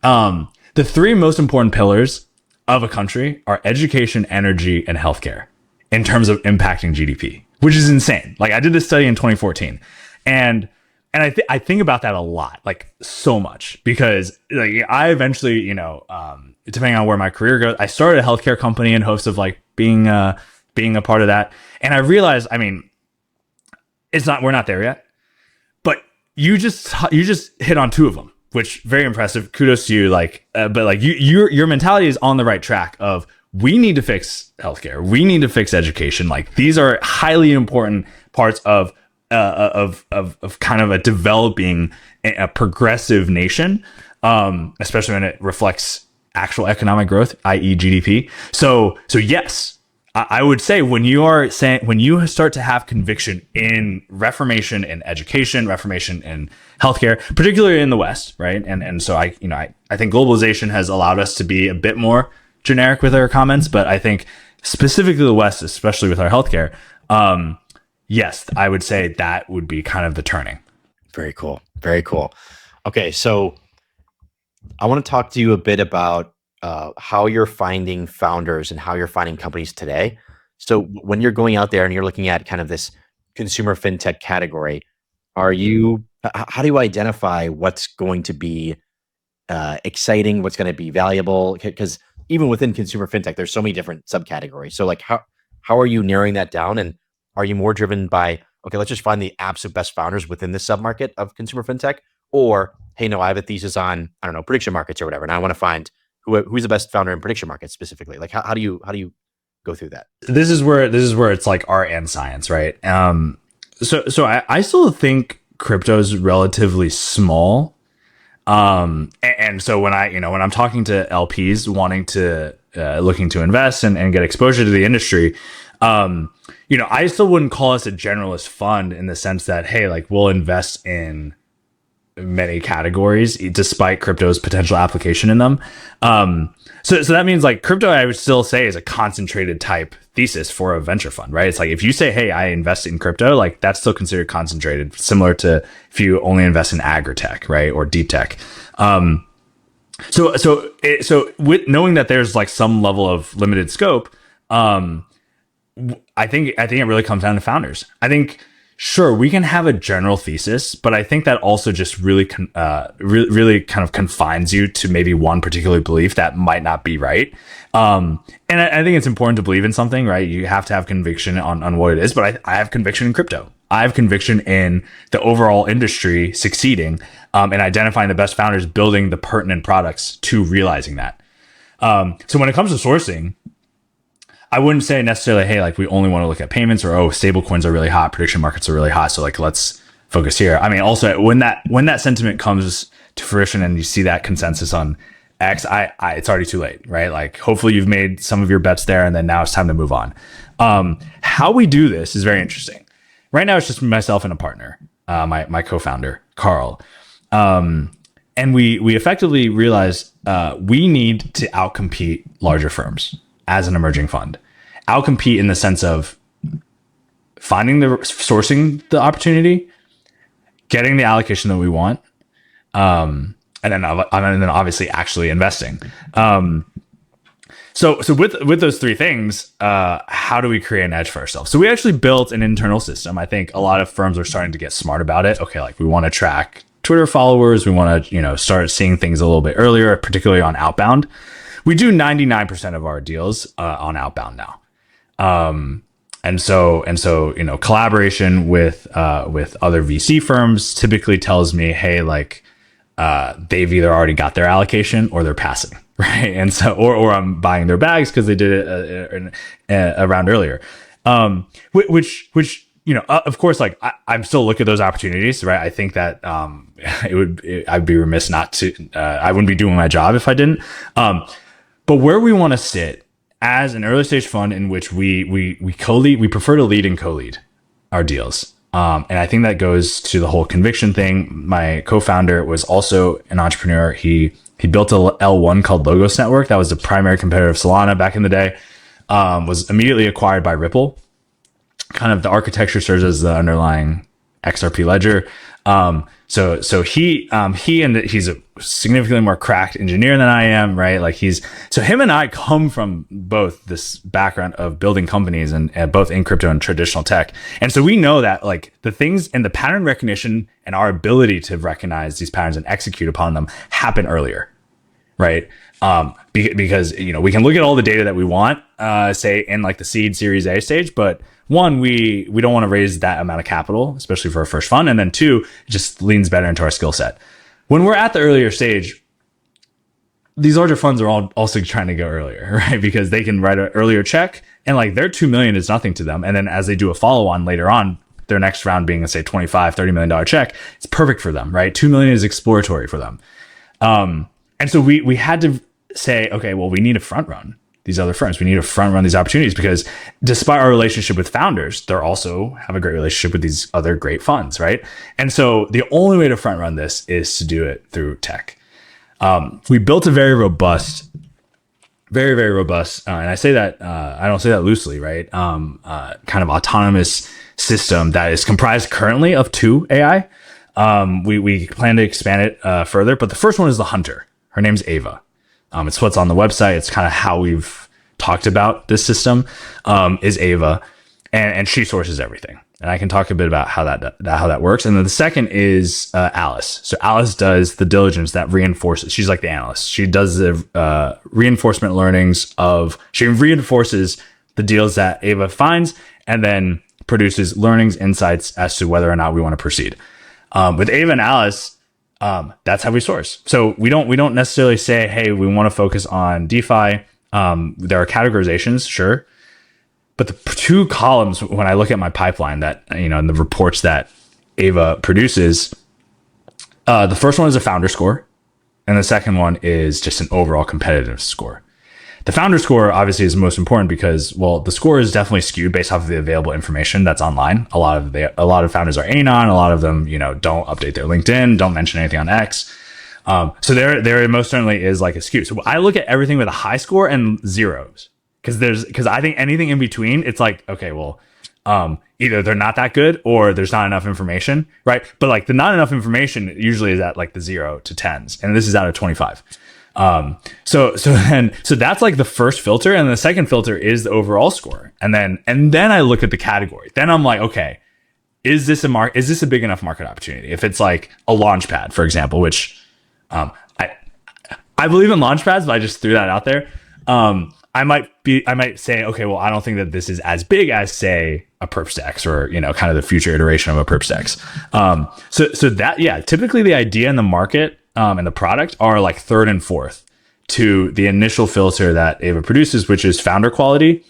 [SPEAKER 1] The three most important pillars of a country are education, energy, and healthcare in terms of impacting GDP, which is insane. Like I did this study in 2014, and I think about that a lot, like so much, because like I eventually, depending on where my career goes, I started a healthcare company in hopes of like being a part of that, and I realized, we're not there yet, but you just hit on two of them, which very impressive. Kudos to you. But like your mentality is on the right track of, we need to fix healthcare. We need to fix education. Like these are highly important parts of kind of a developing, a progressive nation, especially when it reflects actual economic growth, i.e. GDP. So yes, I would say when you start to have conviction in reformation in education, reformation in healthcare, particularly in the West, right? And so I think globalization has allowed us to be a bit more generic with our comments, but I think specifically the West, especially with our healthcare, yes, I would say that would be kind of the turning.
[SPEAKER 3] Very cool. Very cool. Okay, so I want to talk to you a bit about how you're finding founders and how you're finding companies today. So when you're going out there and you're looking at kind of this consumer fintech category, how do you identify what's going to be exciting, what's going to be valuable? Because even within consumer fintech, there's so many different subcategories. So like how are you narrowing that down? And are you more driven by, okay, let's just find the absolute best founders within this submarket of consumer fintech? Or, hey, no, I have a thesis on, I don't know, prediction markets or whatever, and I want to find who's the best founder in prediction markets specifically. Like how do you go through that? This is where
[SPEAKER 1] it's like art and science, right? So I still think crypto is relatively small. And so when I'm talking to LPs wanting to looking to invest and get exposure to the industry, I still wouldn't call us a generalist fund in the sense that, hey, like we'll invest in many categories despite crypto's potential application in them. So that means like crypto, I would still say, is a concentrated type thesis for a venture fund, right? It's like if you say, hey, I invest in crypto, like that's still considered concentrated, similar to if you only invest in agri-tech, right, or deep tech. So with knowing that there's like some level of limited scope, I think it really comes down to founders. I think, sure, we can have a general thesis, but I think that also just really kind of confines you to maybe one particular belief that might not be right. And I think it's important to believe in something, right? You have to have conviction on what it is, but I have conviction in crypto. I have conviction in the overall industry succeeding, and identifying the best founders, building the pertinent products to realizing that. So when it comes to sourcing, I wouldn't say necessarily, hey, like we only want to look at payments, or oh, stable coins are really hot, prediction markets are really hot, so like let's focus here. I mean, also when that sentiment comes to fruition and you see that consensus on X, it's already too late, right? Like hopefully you've made some of your bets there, and then now it's time to move on. How we do this is very interesting. Right now, it's just myself and a partner, my co-founder Carl, and we effectively realized we need to outcompete larger firms as an emerging fund. Outcompete in the sense of sourcing the opportunity, getting the allocation that we want, and then obviously actually investing. So with those three things, how do we create an edge for ourselves? So we actually built an internal system. I think a lot of firms are starting to get smart about it. Okay, like we want to track Twitter followers. We want to, start seeing things a little bit earlier, particularly on outbound. We do 99% of our deals on outbound now. And so, collaboration with other VC firms typically tells me, hey, like, they've either already got their allocation or they're passing, right? And so, or I'm buying their bags because they did it around earlier. Which of course, like I'm still looking at those opportunities, right? I think that I'd be remiss not to. I wouldn't be doing my job if I didn't. But where we want to sit as an early stage fund in which we co-lead, we prefer to lead and co-lead our deals. And I think that goes to the whole conviction thing. My co-founder was also an entrepreneur. He built a L1 called Logos Network. That was the primary competitor of Solana back in the day. Was immediately acquired by Ripple. Kind of the architecture serves as the underlying XRP ledger. So he's a significantly more cracked engineer than I am, right? Like him and I come from both this background of building companies and both in crypto and traditional tech. And so we know that like the things and the pattern recognition and our ability to recognize these patterns and execute upon them happen earlier, right? Because, we can look at all the data that we want, say in like the seed series A stage, but one, we don't want to raise that amount of capital, especially for our first fund. And then two, it just leans better into our skill set. When we're at the earlier stage, these larger funds are all also trying to go earlier, right? Because they can write an earlier check and like their 2 million is nothing to them. And then as they do a follow on later on, their next round being, let's say, $25-30 million check, it's perfect for them, right? 2 million is exploratory for them. And so we had to say, okay, well, we need to front run these other firms. We need to front run these opportunities because despite our relationship with founders, they also have a great relationship with these other great funds, right? And so the only way to front run this is to do it through tech. We built a very, very robust, and I say that, I don't say that loosely, right? Kind of autonomous system that is comprised currently of 2 AI. We plan to expand it further, but the first one is the Hunter. Her name's Ava. It's what's on the website. It's kind of how we've talked about this system, is Ava, and she sources everything. And I can talk a bit about how that works. And then the second is Alice. So Alice does the diligence that reinforces. She's like the analyst. She does the reinforcement learnings she reinforces the deals that Ava finds, and then produces learnings, insights as to whether or not we want to proceed. With Ava and Alice, that's how we source. So we don't necessarily say, hey, we want to focus on DeFi. There are categorizations, sure. But the 2 columns, when I look at my pipeline that, and the reports that Ava produces, the first one is a founder score. And the second one is just an overall competitive score. The founder score obviously is most important because, well, the score is definitely skewed based off of the available information that's online. A lot of founders are anon. A lot of them, don't update their LinkedIn, don't mention anything on X. So there most certainly is like a skew. So I look at everything with a high score and zeros because I think anything in between, it's like, okay, well, either they're not that good or there's not enough information, right? But like the not enough information usually is at like the 0 to 10s, and this is out of 25. So that's like the first filter, and the second filter is the overall score, and then I look at the category. Then I'm like, okay, is this a big enough market opportunity? If it's like a launch pad, for example, which I believe in launch pads, but I just threw that out there. I might say, okay, well, I don't think that this is as big as, say, a Perpstex or, kind of the future iteration of a Perpstex. So that, yeah, typically the idea in the market and the product are like third and fourth to the initial filter that Ava produces, which is founder quality,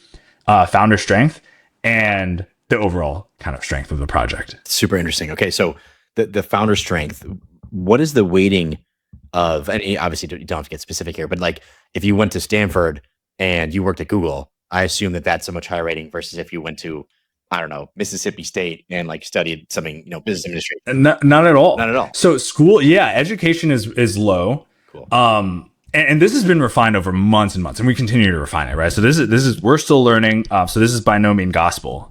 [SPEAKER 1] founder strength, and the overall kind of strength of the project.
[SPEAKER 3] Super interesting. Okay, so the founder strength, what is the weighting of, and obviously you don't have to get specific here, but like if you went to Stanford and you worked at Google, I assume that that's a much higher rating versus if you went to, I don't know, Mississippi State and like studied something, business administration.
[SPEAKER 1] Not at all.
[SPEAKER 3] Not at all.
[SPEAKER 1] So school, education is low.
[SPEAKER 3] Cool.
[SPEAKER 1] And this has been refined over months and months, and we continue to refine it, right? So this is we're still learning. So this is by no means gospel,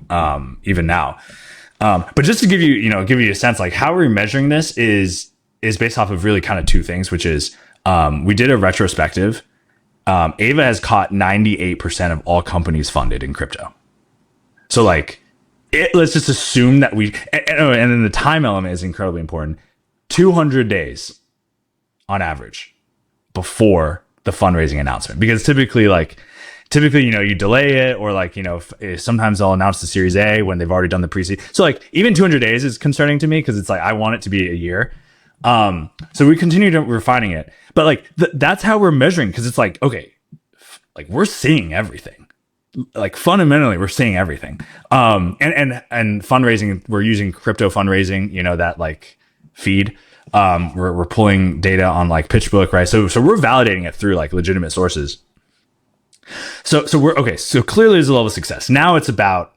[SPEAKER 1] even now. But just to give you a sense, like how we're measuring this is based off of really kind of two things, which is we did a retrospective. Ava has caught 98% of all companies funded in crypto. So like, let's just assume that and then the time element is incredibly important. 200 days on average before the fundraising announcement, because typically, you delay it, or if sometimes they'll announce the Series A when they've already done the pre-seed. So like even 200 days is concerning to me, because it's like, I want it to be a year. So we continue to refining it, but like that's how we're measuring. Cause it's like, okay, like we're seeing everything, like fundamentally we're seeing everything. And fundraising, we're using crypto fundraising, that like feed. We're pulling data on like PitchBook, right? So we're validating it through like legitimate sources. So we're okay. So clearly there's a level of success. Now it's about,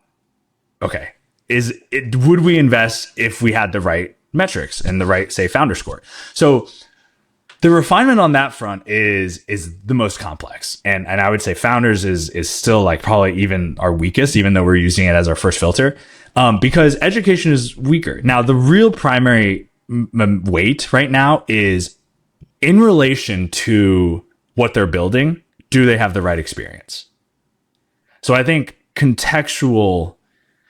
[SPEAKER 1] okay, would we invest if we had the right metrics and the right, say, founder score? So the refinement on that front is the most complex. And I would say founders is still like probably even our weakest, even though we're using it as our first filter, because education is weaker. Now, the real primary weight right now is in relation to what they're building. Do they have the right experience? So I think contextual.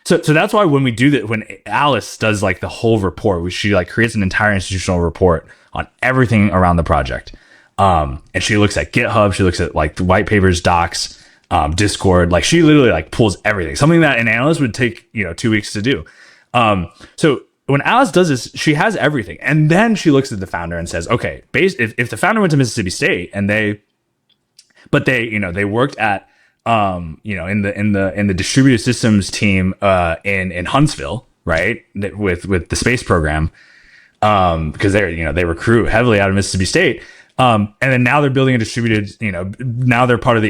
[SPEAKER 1] So that's why when we do that, when Alice does like the whole report, she like creates an entire institutional report on everything around the project. And she looks at GitHub, she looks at like the white papers, docs, Discord, like she literally like pulls everything, something that an analyst would take, 2 weeks to do. So when Alice does this, she has everything. And then she looks at the founder and says, okay, if the founder went to Mississippi State and they worked at, in the distributed systems team, in Huntsville, right. With the space program, because they recruit heavily out of Mississippi State. And then now they're building a distributed, now they're part of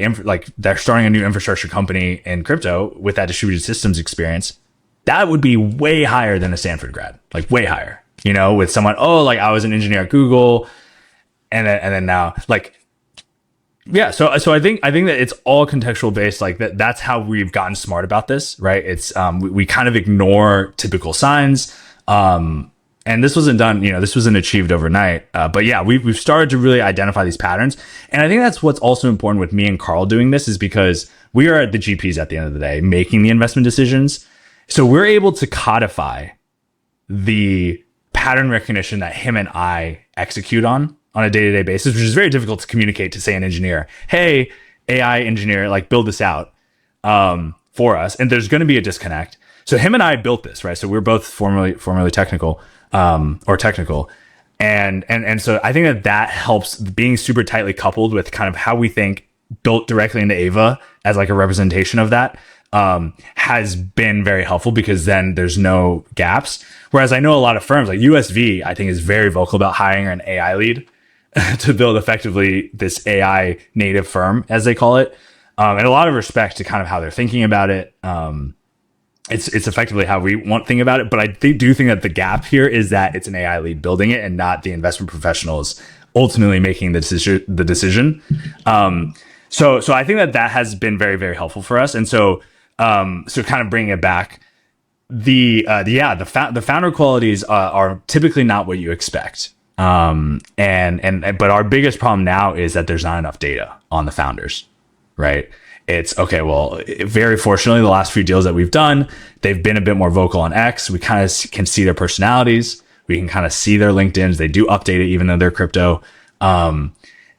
[SPEAKER 1] they're starting a new infrastructure company in crypto with that distributed systems experience. That would be way higher than a Stanford grad, like way higher, with someone, I was an engineer at Google. And then now yeah. So I think that it's all contextual based, like that's how we've gotten smart about this, right? It's, we kind of ignore typical signs. And this wasn't done, this wasn't achieved overnight. But yeah, we've started to really identify these patterns. And I think that's what's also important with me and Carl doing this, is because we are at the GPs at the end of the day, making the investment decisions. So we're able to codify the pattern recognition that him and I execute on a day-to-day basis, which is very difficult to communicate to, say, an engineer. Hey, AI engineer, build this out for us. And there's going to be a disconnect. So him and I built this, right? So we're both formerly technical, or technical. And so I think that helps, being super tightly coupled with kind of how we think, built directly into Ava as like a representation of that, has been very helpful, because then there's no gaps. Whereas I know a lot of firms like USV, I think, is very vocal about hiring an AI lead to build effectively this AI native firm, as they call it. And a lot of respect to kind of how they're thinking about it. It's effectively how we want to think about it. But I do think that the gap here is that it's an AI lead building it and not the investment professionals ultimately making the decision. So I think that has been very, very helpful for us. And so kind of bringing it back, the founder qualities are typically not what you expect. But our biggest problem now is that there's not enough data on the founders, right? It's okay. Well, very fortunately, the last few deals that we've done, they've been a bit more vocal on X. We kind of can see their personalities. We can kind of see their LinkedIns. They do update it, even though they're crypto. And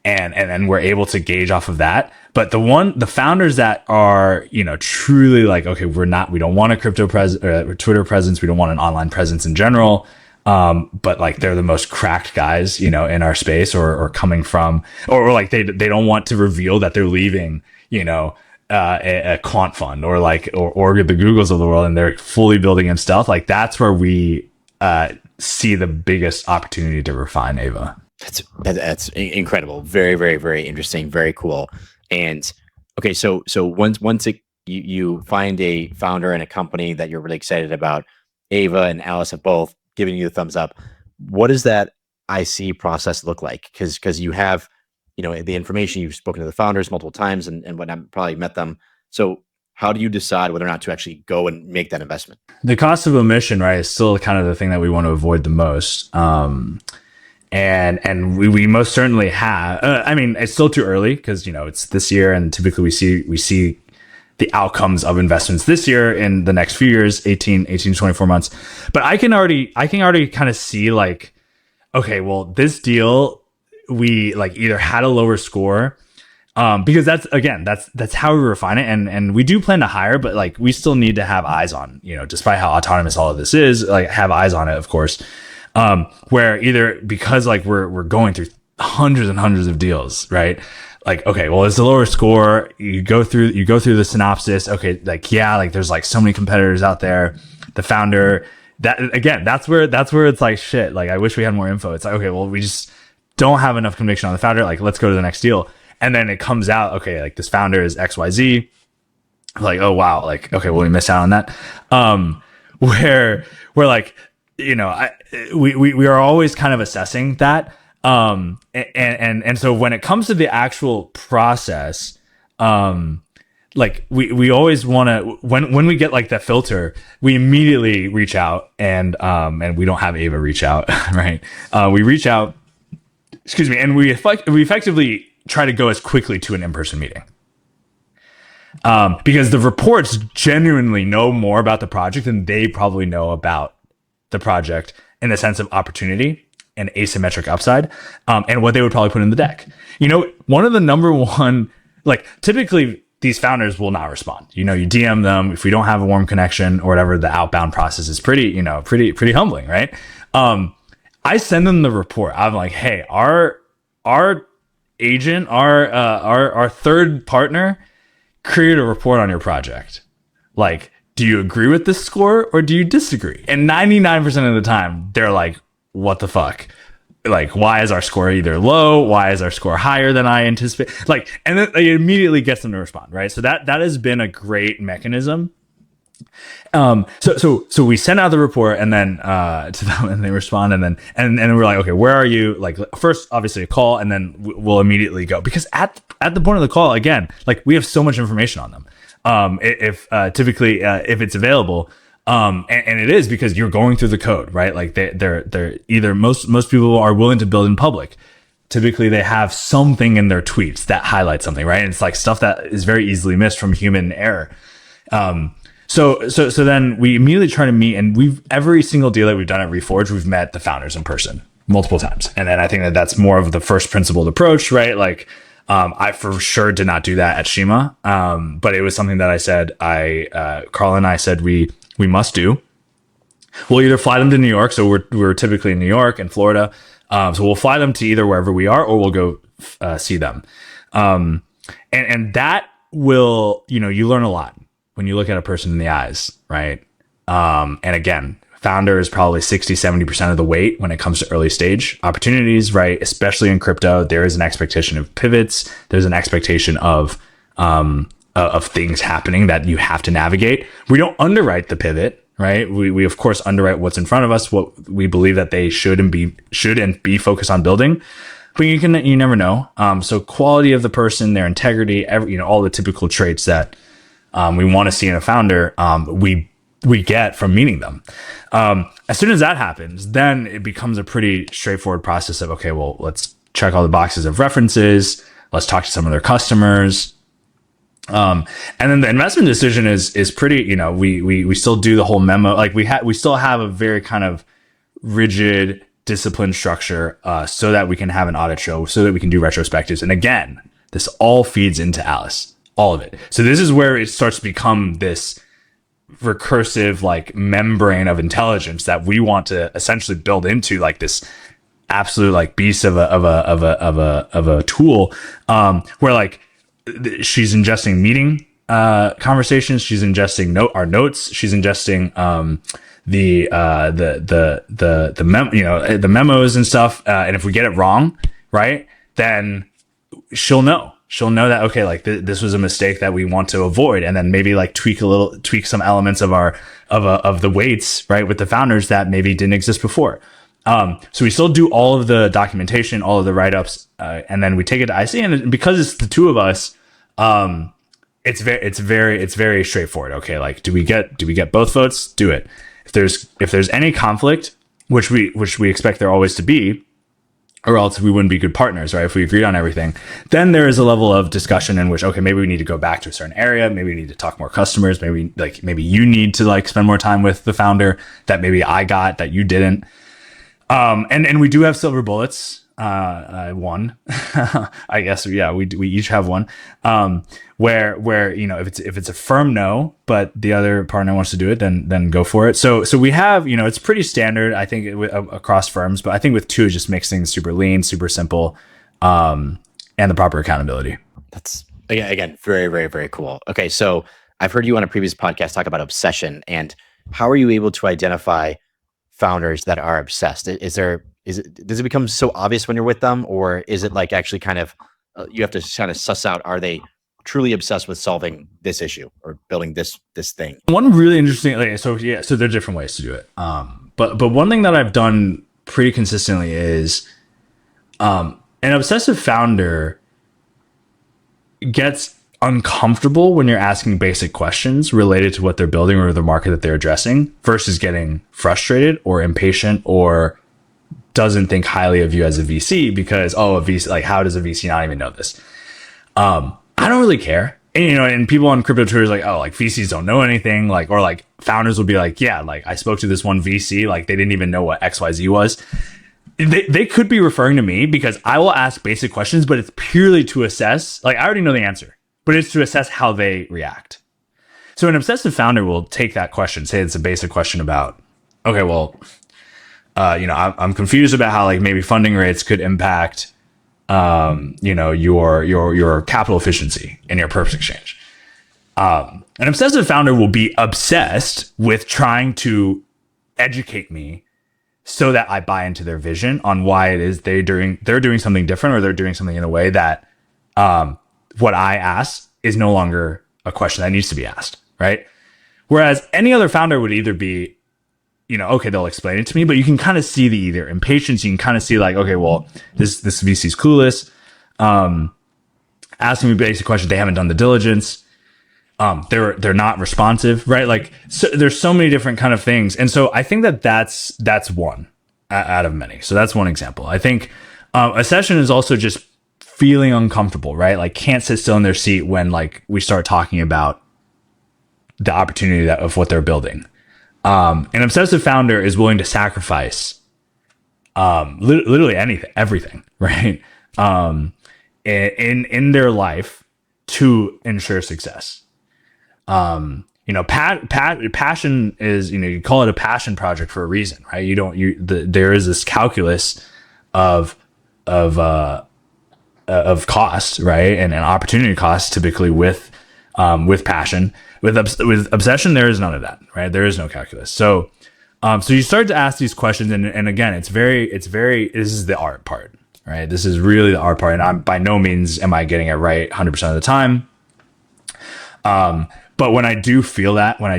[SPEAKER 1] then we're able to gauge off of that. But the founders that are, truly like, okay, we don't want a crypto Twitter presence. We don't want an online presence in general. but like they're the most cracked guys, you know, in our space, or coming from, or like they don't want to reveal that they're leaving, you know, a quant fund, or like or the Googles of the world, and they're fully building in stealth. Like that's where we see the biggest opportunity to refine Ava.
[SPEAKER 3] That's incredible. Very, very, very interesting. Very cool. And okay, so once you find a founder and a company that you're really excited about, Ava and Alice have both given you the thumbs up. What does that IC process look like? Because you have, you know, the information, you've spoken to the founders multiple times and whatnot, probably met them. So how do you decide whether or not to actually go and make that investment?
[SPEAKER 1] The cost of omission, right, is still kind of the thing that we want to avoid the most. And we most certainly have. I mean, it's still too early because, you know, it's this year, and typically we see the outcomes of investments this year in the next few years, 18 to 24 months. But I can already kind of see like, okay, well, this deal, we like either had a lower score, because that's how we refine it. And we do plan to hire, but like we still need to have eyes on, you know, despite how autonomous all of this is, like have eyes on it, of course. Where either because like we're going through hundreds and hundreds of deals, right? Like, okay, well, it's a lower score. You go through the synopsis. Okay, like, yeah, like there's like so many competitors out there. The founder, that's where it's like, shit, like I wish we had more info. It's like, okay, well, we just don't have enough conviction on the founder. Like, let's go to the next deal. And then it comes out, okay, like this founder is XYZ. Like, oh wow, like, okay, well, we missed out on that. Where we're like, you know, we are always kind of assessing that. And so when it comes to the actual process, like we always want to, when we get like that filter, we immediately reach out, and we don't have Ava reach out, right? We reach out, excuse me, and we effectively try to go as quickly to an in-person meeting. Because the reports genuinely know more about the project than they probably know about the project in the sense of opportunity and asymmetric upside, and what they would probably put in the deck. You know, one of the number one, like typically these founders will not respond. You know, you DM them, if we don't have a warm connection or whatever, the outbound process is pretty humbling, right? I send them the report. I'm like, hey, our agent, our third partner created a report on your project. Like, do you agree with this score or do you disagree? And 99% of the time, they're like, what the fuck? Like, why is our score either low? Why is our score higher than I anticipate? Like, and then it immediately gets them to respond, right? So that has been a great mechanism. So we send out the report, and then to them, and they respond, and then we're like, okay, where are you? Like, first, obviously a call, and then we'll immediately go, because at the point of the call, again, like we have so much information on them. If it's available, and it is, because you're going through the code, right? Like they're either most people are willing to build in public. Typically they have something in their tweets that highlights something, right? And it's like stuff that is very easily missed from human error. So then we immediately try to meet, and every single deal that we've done at Reforge, we've met the founders in person multiple times. And then I think that's more of the first principled approach, right? Like, I for sure did not do that at Shima. But it was something that I said, Carl and I said we must do. We'll either fly them to New York. So we're typically in New York and Florida. So we'll fly them to either wherever we are, or we'll go see them. And that will, you learn a lot when you look at a person in the eyes, right? And again, founder is probably 60-70% of the weight when it comes to early stage opportunities, right? Especially in crypto, there is an expectation of pivots. There's an expectation of things happening that you have to navigate. We don't underwrite the pivot, right? We of course underwrite what's in front of us, what we believe that they should and be focused on building. But you never know. So quality of the person, their integrity, all the typical traits that we want to see in a founder, we get from meeting them. As soon as that happens, then it becomes a pretty straightforward process of, okay, well, let's check all the boxes of references. Let's talk to some of their customers. And then the investment decision is pretty, we still do the whole memo. Like we still have a very kind of rigid, disciplined structure, so that we can have an audit show, so that we can do retrospectives. And again, this all feeds into Alice, all of it. So this is where it starts to become this recursive like membrane of intelligence that we want to essentially build into like this absolute like beast of a tool, where like she's ingesting meeting conversations, she's ingesting our notes, she's ingesting the the memos and stuff, and if we get it wrong, right, then she'll know that, okay, like this was a mistake that we want to avoid, and then maybe like tweak some elements of our of the weights, right, with the founders that maybe didn't exist before. So we still do all of the documentation, all of the write-ups, and then we take it to IC, and because it's the two of us, it's very straightforward. Okay, like do we get both votes? Do it. If there's any conflict, which we expect there always to be, or else we wouldn't be good partners, right? If we agreed on everything, then there is a level of discussion in which, okay, maybe we need to go back to a certain area. Maybe we need to talk more customers. Maybe you need to like spend more time with the founder that maybe I got that you didn't. And we do have silver bullets. One, I guess. Yeah, we each have one. Where if it's a firm no, but the other partner wants to do it, then go for it. So we have, it's pretty standard, I think, across firms. But I think with two, it just makes things super lean, super simple, and the proper accountability.
[SPEAKER 3] That's again very, very, very cool. Okay, so I've heard you on a previous podcast talk about obsession, and how are you able to identify founders that are obsessed? Does it become so obvious when you're with them, or is it like actually kind of you have to kind of suss out, are they truly obsessed with solving this issue or building this thing?
[SPEAKER 1] One really interesting, so there are different ways to do it. But one thing that I've done pretty consistently is an obsessive founder gets uncomfortable when you're asking basic questions related to what they're building or the market that they're addressing, versus getting frustrated or impatient or doesn't think highly of you as a VC because, a VC, like, how does a VC not even know this? I don't really care. And people on crypto Twitter is like, oh, like VCs don't know anything, like, or like founders will be like, yeah, like I spoke to this one VC, like they didn't even know what XYZ was. They could be referring to me because I will ask basic questions, but it's purely to assess, like I already know the answer, but it's to assess how they react. So an obsessive founder will take that question, say it's a basic question about, okay, well, I'm confused about how like maybe funding rates could impact, your capital efficiency in your purpose exchange. An obsessive founder will be obsessed with trying to educate me so that I buy into their vision on why it is they're doing something different, or they're doing something in a way that what I ask is no longer a question that needs to be asked, right? Whereas any other founder would either be, okay, they'll explain it to me, but you can kind of see the either impatience. You can kind of see like, okay, well, this VC's clueless, asking me basic questions. They haven't done the diligence. They're not responsive, right? Like, so there's so many different kind of things. And so I think that's one out of many. So that's one example. I think a session is also just feeling uncomfortable, right? Like can't sit still in their seat when like we start talking about the opportunity of what they're building. An obsessive founder is willing to sacrifice literally everything, right? In their life to ensure success. Passion is, you call it a passion project for a reason, right? There is this calculus of cost, right? And an opportunity cost typically with passion. With obsession, there is none of that, right? There is no calculus. So you start to ask these questions, and again, this is the art part, right? This is really the art part, and I'm by no means am I getting it right 100% of the time. But when I do feel it, when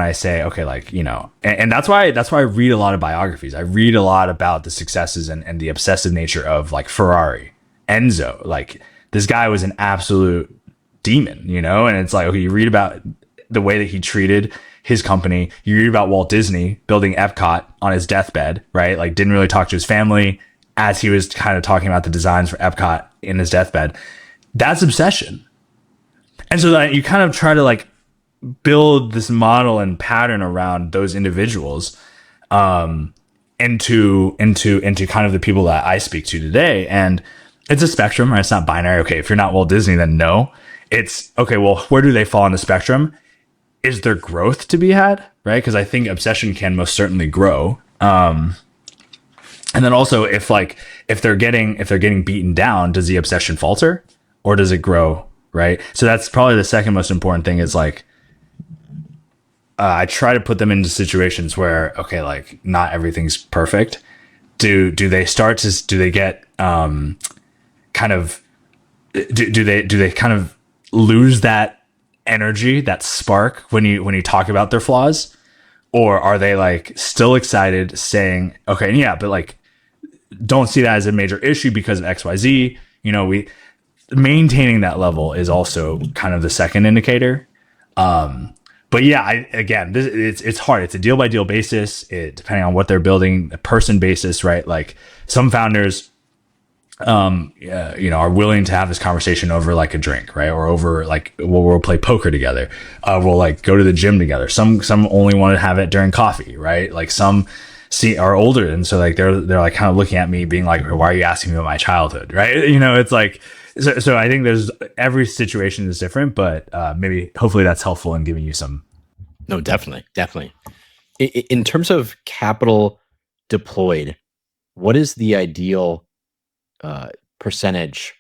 [SPEAKER 1] I say, okay, like, and that's why I read a lot of biographies. I read a lot about the successes and the obsessive nature of like Ferrari, Enzo. Like this guy was an absolute demon, and it's like, okay, you read about the way that he treated his company. You read about Walt Disney building Epcot on his deathbed, right? Like didn't really talk to his family as he was kind of talking about the designs for Epcot in his deathbed. That's obsession. And so that you kind of try to like build this model and pattern around those individuals into kind of the people that I speak to today. And it's a spectrum, right? It's not binary. Okay, if you're not Walt Disney, then no. It's okay, well, where do they fall on the spectrum? is there growth to be had, right? Because I think obsession can most certainly grow. And then also if they're getting beaten down, does the obsession falter or does it grow, right? So that's probably the second most important thing is like I try to put them into situations where, okay, like not everything's perfect. Do they get kind of do they kind of lose that energy, that spark when you talk about their flaws, or are they like still excited, saying, okay, yeah, but like don't see that as a major issue because of XYZ. You know, we maintaining that level is also kind of the second indicator. But yeah, it's hard. It's a deal by deal basis. Depending on what they're building, a person basis, right? Like some founders, are willing to have this conversation over like a drink, right? Or over like we'll play poker together. We'll like go to the gym together. Some only want to have it during coffee, right? Like some are older, and so like they're like kind of looking at me, being like, "Why are you asking me about my childhood?" Right? You know, it's like. So I think there's every situation is different, but maybe hopefully that's helpful in giving you some.
[SPEAKER 3] No, definitely. In terms of capital deployed, what is the ideal percentage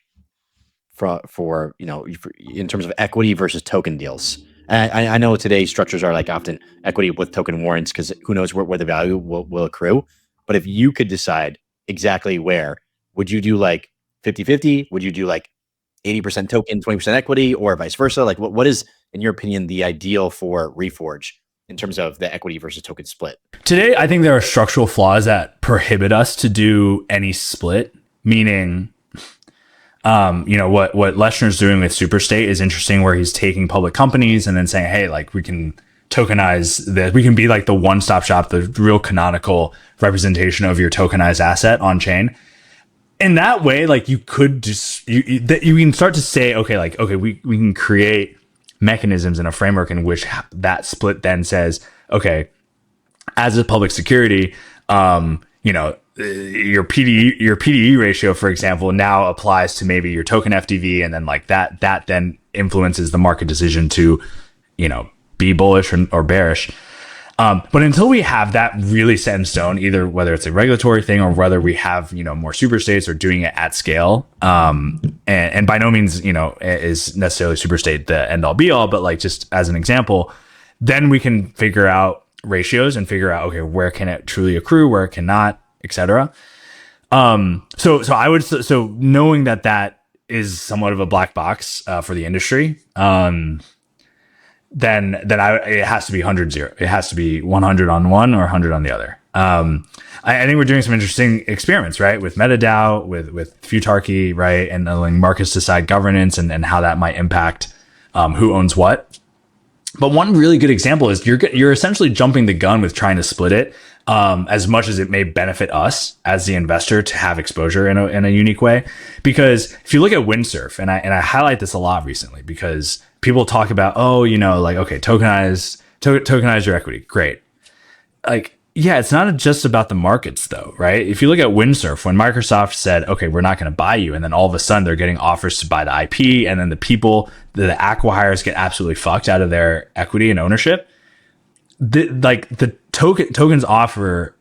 [SPEAKER 3] for in terms of equity versus token deals? I know today's structures are like often equity with token warrants because who knows where the value will accrue. But if you could decide exactly where, would you do like 50-50? Would you do like 80% token, 20% equity, or vice versa? Like what is, in your opinion, the ideal for Reforge in terms of the equity versus token split?
[SPEAKER 1] Today, I think there are structural flaws that prohibit us to do any split, meaning, what Leschner's doing with Superstate is interesting, where he's taking public companies and then saying, hey, like we can tokenize this. We can be like the one-stop shop, the real canonical representation of your tokenized asset on chain. In that way, like you could just you can start to say, okay, we can create mechanisms in a framework in which that split then says, okay, as a public security, your PDE ratio, for example, now applies to maybe your token FDV, and then like that then influences the market decision to, be bullish or bearish. But until we have that really set in stone, either whether it's a regulatory thing or whether we have, more super states or doing it at scale, and by no means, is necessarily super state the end all be all, but like just as an example, then we can figure out ratios and figure out, okay, where can it truly accrue, where it cannot, etc. So knowing that is somewhat of a black box for the industry, then it has to be 100-0. It has to be 100 on one or 100 on the other. I think we're doing some interesting experiments, right? With MetaDAO, with Futarchy, right? And letting markets decide governance and how that might impact who owns what. But one really good example is you're essentially jumping the gun with trying to split it, as much as it may benefit us as the investor to have exposure in a unique way. Because if you look at Windsurf, and I highlight this a lot recently because people talk about, okay, tokenize your equity. Great. Like, yeah, it's not just about the markets though, right? If you look at Windsurf, when Microsoft said, okay, we're not going to buy you, and then all of a sudden they're getting offers to buy the IP, and then the acquihires get absolutely fucked out of their equity and ownership. The tokens offer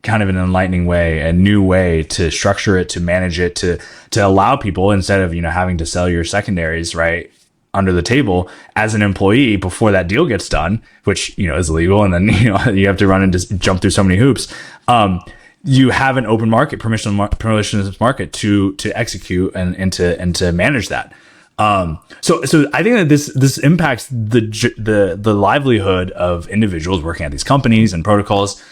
[SPEAKER 1] kind of an enlightening way, a new way to structure it, to manage it, to allow people, instead of, having to sell your secondaries, right, under the table as an employee before that deal gets done, which, is illegal. And then, you have to run and just jump through so many hoops. You have an open market, permissionless market to execute and to manage that. So I think that this impacts the livelihood of individuals working at these companies and protocols.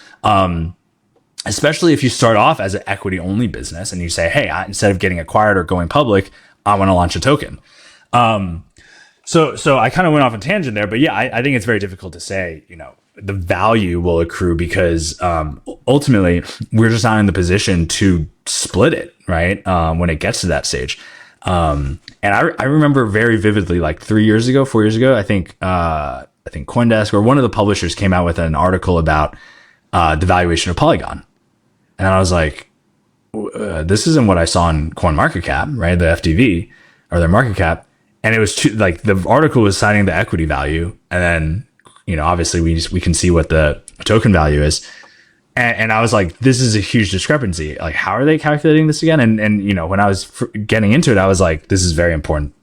[SPEAKER 1] Especially if you start off as an equity only business and you say, hey, instead of getting acquired or going public, I want to launch a token. So I kind of went off a tangent there, but yeah, I think it's very difficult to say, the value will accrue because ultimately we're just not in the position to split it, right? When it gets to that stage. And I remember very vividly, like 4 years ago, I think CoinDesk or one of the publishers came out with an article about the valuation of Polygon. And I was like, this isn't what I saw in CoinMarketCap, right? The FDV or their market cap. and it was like the article was citing the equity value, and then obviously we can see what the token value is, and I was like, this is a huge discrepancy. Like, how are they calculating this again? And when I was getting into it, I was like, this is very important.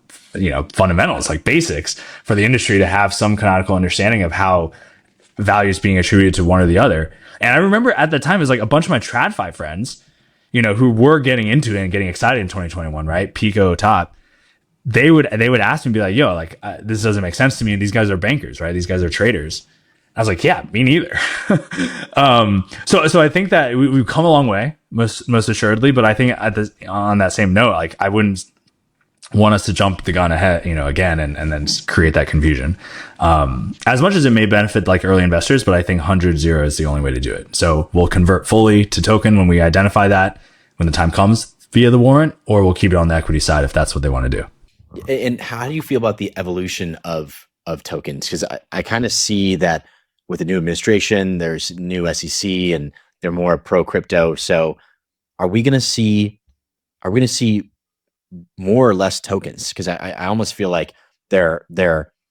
[SPEAKER 1] Fundamentals, like basics for the industry to have some canonical understanding of how value is being attributed to one or the other. And I remember at the time, it was like a bunch of my TradFi friends, who were getting into it and getting excited in 2021, right? Pico top. They would ask me, be like, yo, like, this doesn't make sense to me. These guys are bankers, right? These guys are traders. I was like, yeah, me neither. So I think that we've come a long way, most assuredly. But I think on that same note, like, I wouldn't want us to jump the gun ahead, again, and then create that confusion. As much as it may benefit like early investors, but I think 100-0 is the only way to do it. So we'll convert fully to token when we identify that when the time comes via the warrant, or we'll keep it on the equity side if that's what they want to do.
[SPEAKER 3] And how do you feel about the evolution of tokens? Because I kind of see that with the new administration, there's new SEC and they're more pro crypto. So are we going to see more or less tokens? Because I almost feel like they're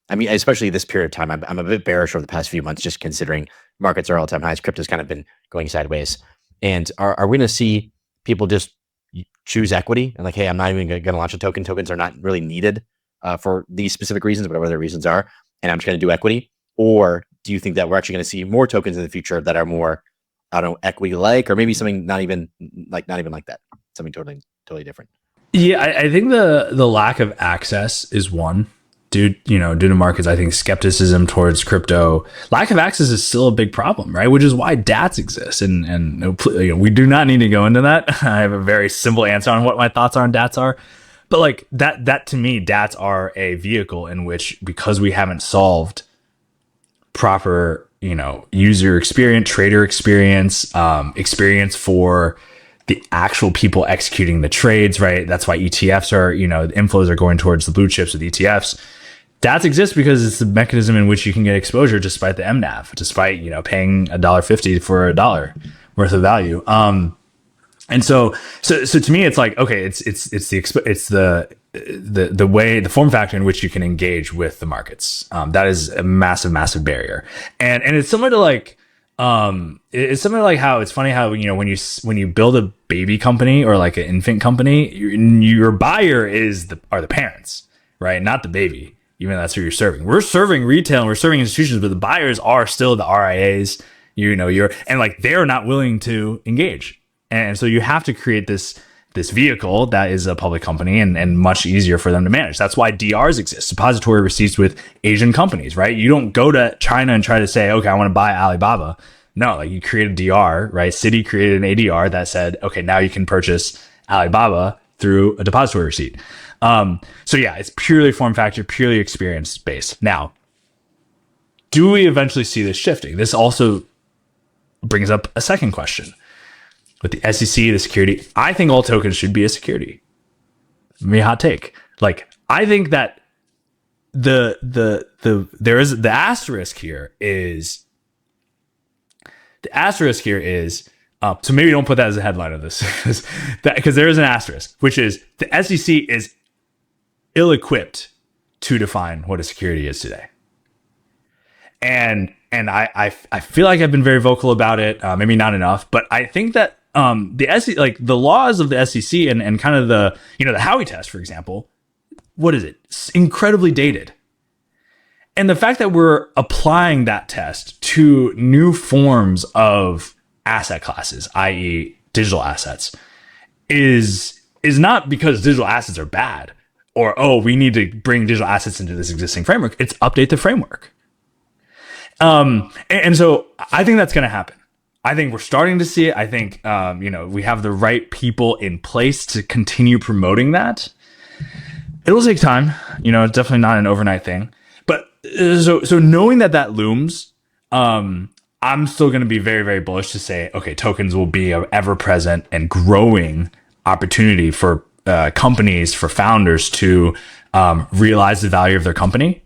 [SPEAKER 3] I mean, especially this period of time, I'm a bit bearish over the past few months, just considering markets are all-time highs. Crypto's kind of been going sideways. And are we going to see people just choose equity and like, hey, I'm not even going to launch a token. Tokens are not really needed for these specific reasons, whatever the reasons are, and I'm just going to do equity? Or do you think that we're actually going to see more tokens in the future that are more, I don't know, equity-like, or maybe something not even like that, something totally different?
[SPEAKER 1] Yeah, I think the lack of access is one. Due to markets, I think skepticism towards crypto, lack of access is still a big problem, right? Which is why DATs exist, and we do not need to go into that. I have a very simple answer on what my thoughts on DATs are, but like that to me, DATs are a vehicle in which, because we haven't solved proper user experience, trader experience, experience for the actual people executing the trades, right? That's why ETFs are, the inflows are going towards the blue chips with ETFs. DATs exist because it's the mechanism in which you can get exposure despite the MNAV, despite, paying $1.50 for $1 worth of value. And so to me, it's like, okay, it's the way, the form factor in which you can engage with the markets. That is a massive barrier. And it's similar to like, it's similar to like how it's funny how, when you build a baby company or like an infant company, your buyer are the parents, right? Not the baby. Even that's who you're serving. We're serving retail and we're serving institutions, but the buyers are still the RIAs, and like, they're not willing to engage. And so you have to create this vehicle that is a public company and much easier for them to manage. That's why DRs exist, depository receipts with Asian companies, right? You don't go to China and try to say, okay, I want to buy Alibaba. No, like, you create a DR, right? Citi created an ADR that said, okay, now you can purchase Alibaba through a depository receipt. So yeah, it's purely form factor, purely experience based. Now, do we eventually see this shifting? This also brings up a second question. With the SEC, the security, I think all tokens should be a security. Maybe a hot take. Like, I think that there is the asterisk here is so maybe don't put that as a headline of this because there is an asterisk, which is the SEC is ill-equipped to define what a security is today. And I feel like I've been very vocal about it, maybe not enough, but I think that the SEC, like the laws of the SEC and kind of the Howey test, for example, what is it? It's incredibly dated. And the fact that we're applying that test to new forms of asset classes, i.e. digital assets, is not because digital assets are bad or, oh, we need to bring digital assets into this existing framework. It's update the framework. And so I think that's going to happen. I think we're starting to see it. I think, we have the right people in place to continue promoting that. It'll take time, it's definitely not an overnight thing, but so knowing that looms, I'm still going to be very, very bullish to say, okay, tokens will be an ever present and growing opportunity for companies, for founders to realize the value of their company.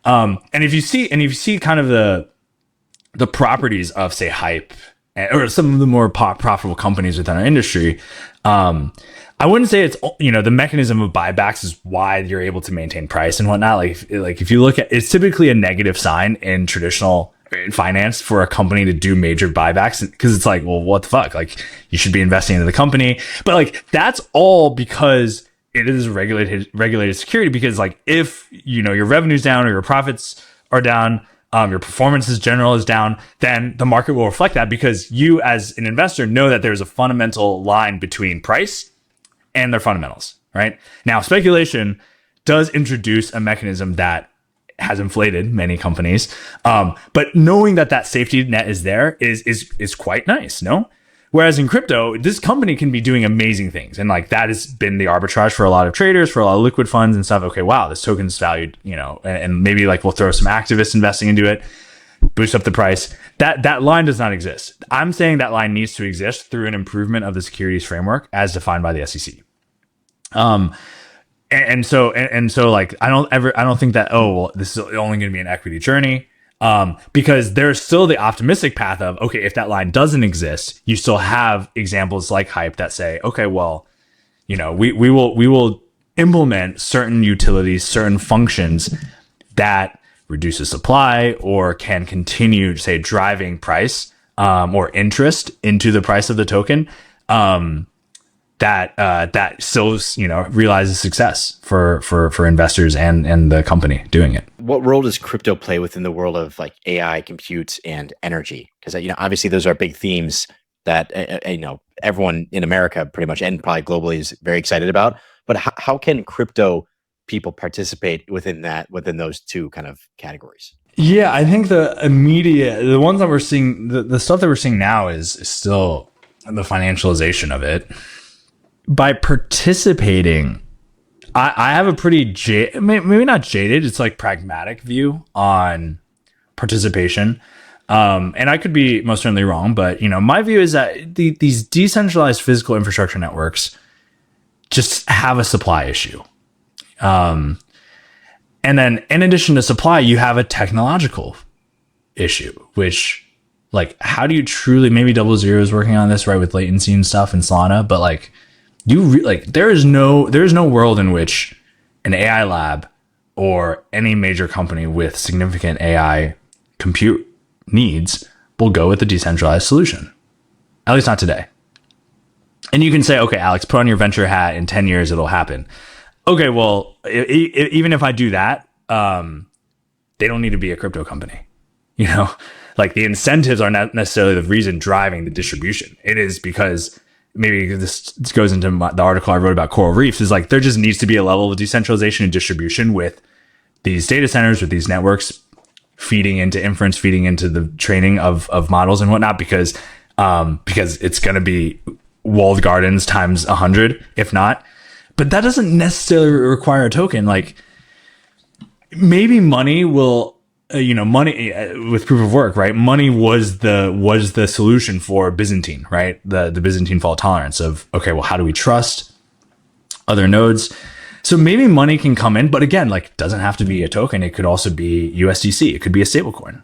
[SPEAKER 1] And if you see kind of the properties of, say, Hype or some of the more profitable companies within our industry, I I wouldn't say it's, the mechanism of buybacks is why you're able to maintain price and whatnot. Like if you look at, it's typically a negative sign in traditional finance for a company to do major buybacks, because it's like, well, what the fuck? Like, you should be investing into the company. But like, that's all because it is regulated security. Because like, if your revenue's down or your profits are down, your performance is down, then the market will reflect that, because you as an investor know that there's a fundamental line between price and their fundamentals, right? Now, speculation does introduce a mechanism that has inflated many companies, but knowing that safety net is there is quite nice, no? Whereas in crypto, this company can be doing amazing things, and like that has been the arbitrage for a lot of traders, for a lot of liquid funds and stuff. Okay, wow, this token's valued, and maybe like we'll throw some activists investing into it, boost up the price. That line does not exist. I'm saying that line needs to exist through an improvement of the securities framework as defined by the SEC. And so like, I don't think that, oh, well, this is only going to be an equity journey. Because there's still the optimistic path of, okay, if that line doesn't exist, you still have examples like Hype that say, okay, well, we will implement certain utilities, certain functions that reduces supply or can continue, say, driving price, or interest into the price of the token, that still, realizes success for investors and the company doing it.
[SPEAKER 3] What role does crypto play within the world of like AI, compute, and energy? Because obviously those are big themes that everyone in America pretty much, and probably globally, is very excited about. But how can crypto people participate within those two kind of categories?
[SPEAKER 1] Yeah, I think the ones that we're seeing, the stuff that we're seeing now is still the financialization of it. By participating, I have a pretty maybe not jaded, it's like pragmatic view on participation. And I could be most certainly wrong, but my view is that these decentralized physical infrastructure networks just have a supply issue. And then in addition to supply, you have a technological issue, which, like, how do you truly, maybe 00 is working on this, right, with latency and stuff in Solana, but like, there is no world in which an AI lab or any major company with significant AI compute needs will go with a decentralized solution. At least not today. And you can say, okay, Alex, put on your venture hat. In 10 years, it'll happen. Okay, well, even if I do that, they don't need to be a crypto company. Like, the incentives are not necessarily the reason driving the distribution. It is because, maybe this goes into the article I wrote about coral reefs, is like, there just needs to be a level of decentralization and distribution with these data centers, with these networks feeding into inference, feeding into the training of models and whatnot, because it's going to be walled gardens times 100, if not. But that doesn't necessarily require a token. Like, maybe money will, money with proof of work, right? Money was the solution for Byzantine, right? The Byzantine fault tolerance of, okay, well, how do we trust other nodes? So maybe money can come in, but again, like, doesn't have to be a token. It could also be USDC. It could be a stablecoin.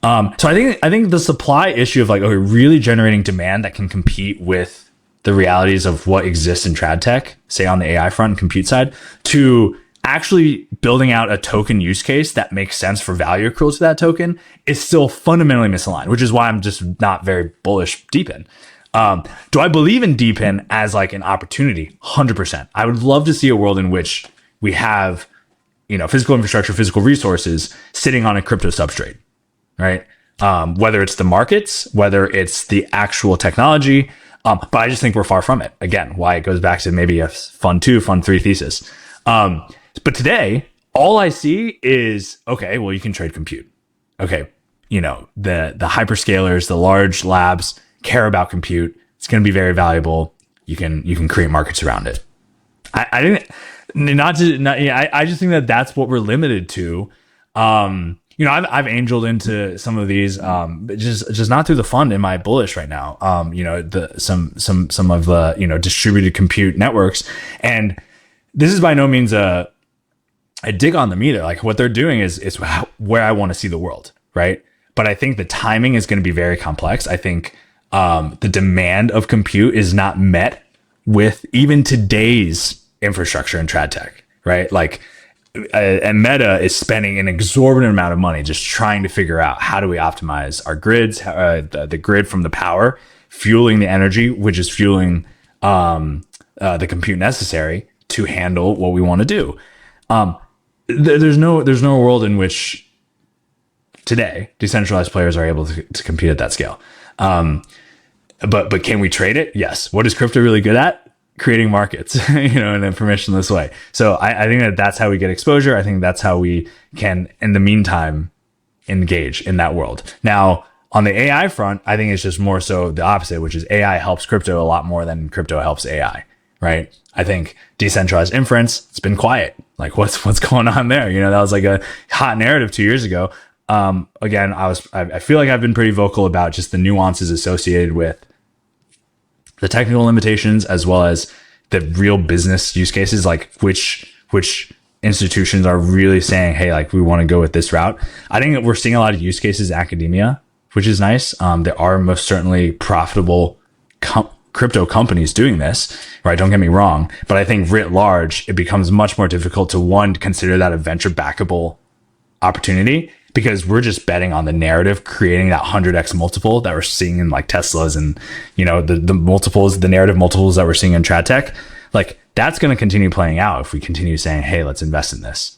[SPEAKER 1] So I think the supply issue of, like, okay, really generating demand that can compete with the realities of what exists in trad tech, say on the AI front and compute side, to actually building out a token use case that makes sense for value accrual to that token, is still fundamentally misaligned, which is why I'm just not very bullish DePIN. Do I believe in DePIN as like an opportunity? 100%. I would love to see a world in which we have, physical infrastructure, physical resources sitting on a crypto substrate, right? Whether it's the markets, whether it's the actual technology, but I just think we're far from it. Again, why it goes back to maybe a fund 2, fund 3 thesis. But today, all I see is, okay, well, you can trade compute. Okay, the hyperscalers, the large labs care about compute. It's going to be very valuable. You can create markets around it. I just think that that's what we're limited to. I've angeled into some of these, just not through the fund. Am I bullish right now? Some of the distributed compute networks, and this is by no means a dig on them either. Like, what they're doing is where I want to see the world, right? But I think the timing is going to be very complex. I think the demand of compute is not met with even today's infrastructure and trad tech, right? Like, and Meta is spending an exorbitant amount of money just trying to figure out how do we optimize our grids, the grid from the power, fueling the energy, which is fueling the compute necessary to handle what we want to do. There's no world in which today decentralized players are able to compete at that scale. But can we trade it? Yes. What is crypto really good at? Creating markets, in a permissionless way. So I think that's how we get exposure. I think that's how we can, in the meantime, engage in that world. Now, on the AI front, I think it's just more so the opposite, which is AI helps crypto a lot more than crypto helps AI, right? I think decentralized inference, it's been quiet. Like what's going on there? That was like a hot narrative 2 years ago. Again, I feel like I've been pretty vocal about just the nuances associated with the technical limitations as well as the real business use cases, like which institutions are really saying, hey, like we want to go with this route. I think that we're seeing a lot of use cases in academia, which is nice. There are most certainly profitable crypto companies doing this, right? Don't get me wrong. But I think writ large, it becomes much more difficult to, one, consider that a venture backable opportunity, because we're just betting on the narrative creating that 100x multiple that we're seeing in like Teslas and, the multiples, the narrative multiples that we're seeing in trad tech. Like that's going to continue playing out if we continue saying, hey, let's invest in this.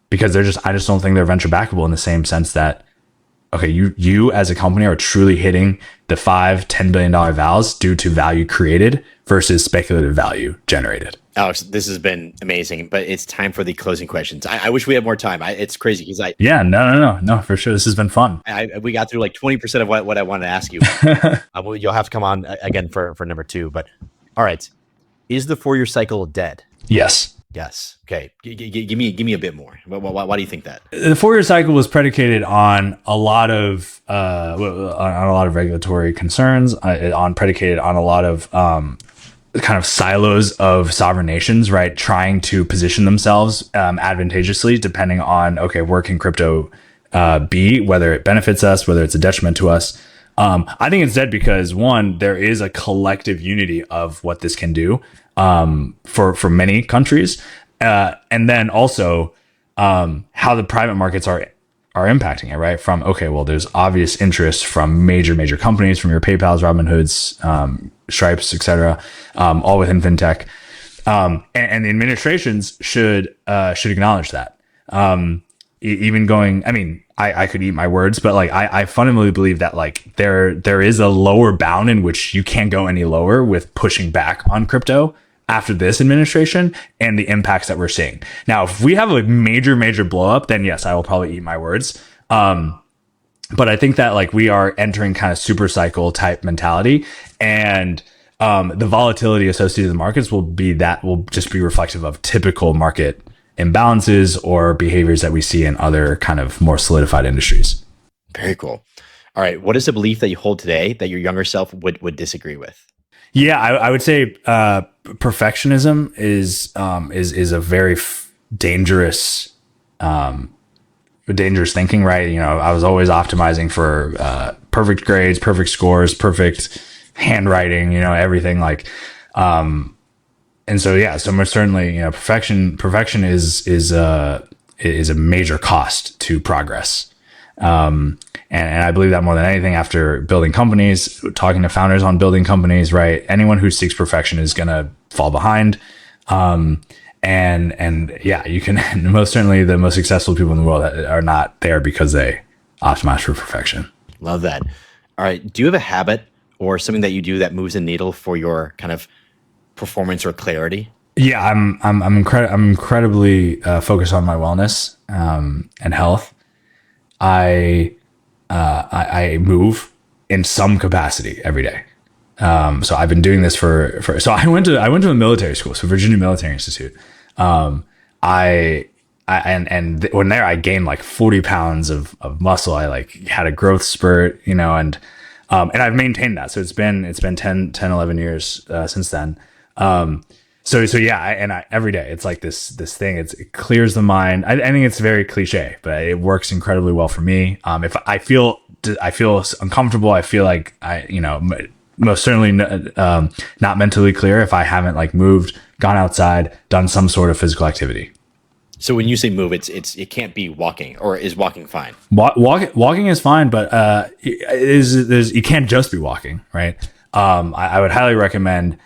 [SPEAKER 1] Because I just don't think they're venture backable in the same sense that, okay, you as a company are truly hitting the $5-10 billion values due to value created versus speculative value generated.
[SPEAKER 3] Alex, this has been amazing, but it's time for the closing questions. I wish we had more time. It's crazy because
[SPEAKER 1] no, for sure. This has been fun.
[SPEAKER 3] We got through like 20% of what I wanted to ask you. You'll have to come on again for number 2. But all right, is the 4-year cycle dead?
[SPEAKER 1] Yes.
[SPEAKER 3] Yes. Okay. Give me a bit more. Why do you think that?
[SPEAKER 1] The 4-year cycle was predicated on a lot of regulatory concerns, predicated on a lot of kind of silos of sovereign nations, right? Trying to position themselves advantageously, depending on, okay, where can crypto be, whether it benefits us, whether it's a detriment to us. I think it's dead because, one, there is a collective unity of what this can do for many countries. And then also how the private markets are impacting it, right? From, okay, well, there's obvious interest from major companies, from your PayPals, Robinhoods, Stripes, etc., all within fintech. And the administrations should acknowledge that. Even going, I mean, I could eat my words, but like I fundamentally believe that like there is a lower bound in which you can't go any lower with pushing back on crypto after this administration and the impacts that we're seeing. Now, if we have a major blow up, then yes, I will probably eat my words. But I think that like we are entering kind of super cycle type mentality, and the volatility associated with the markets will just be reflective of typical market imbalances or behaviors that we see in other kind of more solidified industries.
[SPEAKER 3] Very cool. All right. What is a belief that you hold today that your younger self would disagree with?
[SPEAKER 1] Yeah, I would say perfectionism is a very dangerous thinking, right? I was always optimizing for perfect grades, perfect scores, perfect handwriting, everything like. And so most certainly, perfection is a major cost to progress. And I believe that more than anything after building companies, talking to founders on building companies, right? Anyone who seeks perfection is going to fall behind. You can most certainly the most successful people in the world are not there because they optimize for perfection.
[SPEAKER 3] Love that. All right. Do you have a habit or something that you do that moves the needle for your kind of performance or clarity?
[SPEAKER 1] Yeah, I'm incredibly focused on my wellness and health. I move in some capacity every day. So I've been doing this so I went to a military school, so Virginia Military Institute. When there I gained like 40 pounds of muscle. I like had a growth spurt, and I've maintained that. So it's been 10, 11 years since then. Every day it's like this thing. It clears the mind. I think it's very cliche, but it works incredibly well for me. If I feel uncomfortable, I feel like most certainly not mentally clear if I haven't like moved, gone outside, done some sort of physical activity.
[SPEAKER 3] So when you say move, it can't be walking, or is walking fine?
[SPEAKER 1] Walking is fine, but you can't just be walking, right? I would highly recommend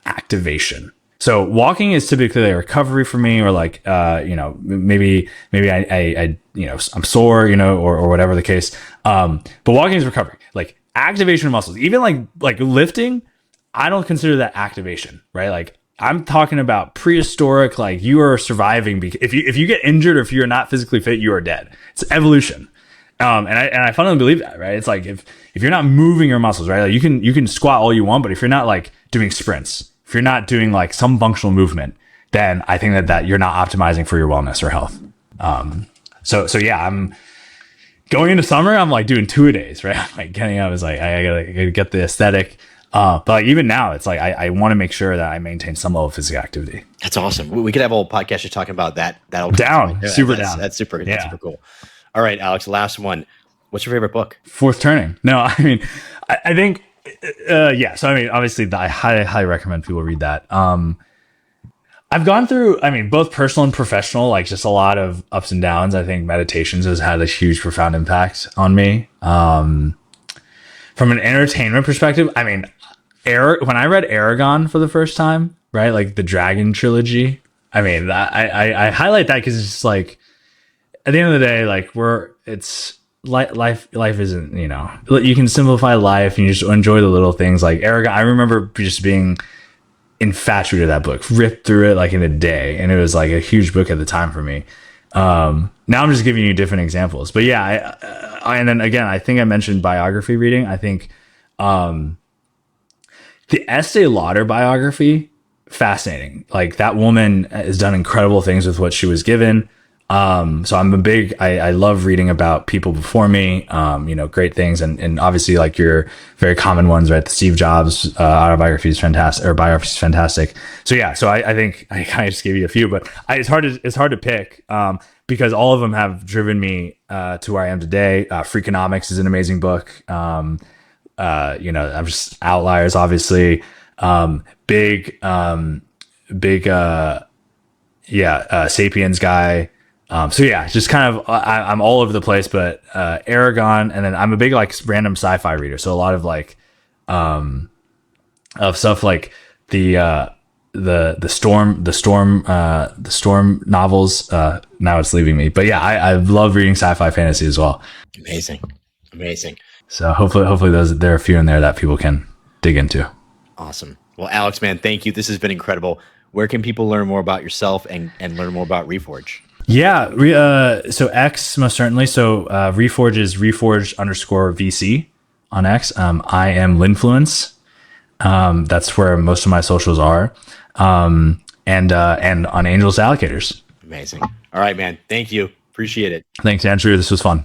[SPEAKER 1] activation. So walking is typically a recovery for me, or like maybe I I'm sore, or whatever the case. But walking is recovery, like activation of muscles, even like lifting. I don't consider that activation, right? Like I'm talking about prehistoric, like you are surviving because if you get injured or if you're not physically fit, you are dead. It's evolution. And I fundamentally believe that, right? It's like if you're not moving your muscles, right? Like you can squat all you want, but if you're not like doing sprints, if you're not doing like some functional movement, then I think that you're not optimizing for your wellness or health. So yeah, I'm going into summer. I'm like doing 2-a-days, right? I'm like getting up is like I gotta get the aesthetic. But like even now, it's like I want to make sure that I maintain some level of physical activity.
[SPEAKER 3] That's awesome. We could have a whole podcast just talking about that.
[SPEAKER 1] Down,
[SPEAKER 3] that's
[SPEAKER 1] down.
[SPEAKER 3] That's super cool. All right, Alex, last one. What's your favorite book?
[SPEAKER 1] Fourth Turning. No, I mean, I think, yeah. So I mean, obviously, I highly recommend people read that. I've gone through, I mean, both personal and professional, like just a lot of ups and downs. I think meditations has had a huge, profound impact on me. From an entertainment perspective, I mean, when I read Aragon for the first time, right, like the Dragon trilogy, I mean, I highlight that because it's just like, at the end of the day, like life isn't, you can simplify life and you just enjoy the little things. Like Aragon, I remember just being infatuated with that book, ripped through it like in a day, and it was like a huge book at the time for me. Now I'm just giving you different examples, but yeah, and then again, I think I mentioned biography reading. I think the Estee Lauder biography, fascinating. Like that woman has done incredible things with what she was given. So I love reading about people before me, great things. And obviously like your very common ones, right? The Steve Jobs, autobiography is fantastic, or biography is fantastic. So yeah, so I think I kind of just gave you a few, but it's hard to pick, because all of them have driven me, to where I am today. Freakonomics is an amazing book. I'm just Outliers, obviously, Sapiens guy. So yeah, just kind of I'm all over the place, but Aragon, and then I'm a big like random sci-fi reader. So a lot of like of stuff like the storm novels. Now it's leaving me, but yeah, I love reading sci-fi fantasy as well.
[SPEAKER 3] Amazing.
[SPEAKER 1] So hopefully there are a few in there that people can dig into.
[SPEAKER 3] Awesome. Well, Alex, man, thank you. This has been incredible. Where can people learn more about yourself and learn more about Reforge?
[SPEAKER 1] Yeah, so X, most certainly. So Reforge is Reforge_VC on X. I am Linfluence. That's where most of my socials are. And on Angels Allocators.
[SPEAKER 3] Amazing. All right, man. Thank you. Appreciate it.
[SPEAKER 1] Thanks, Andrew. This was fun.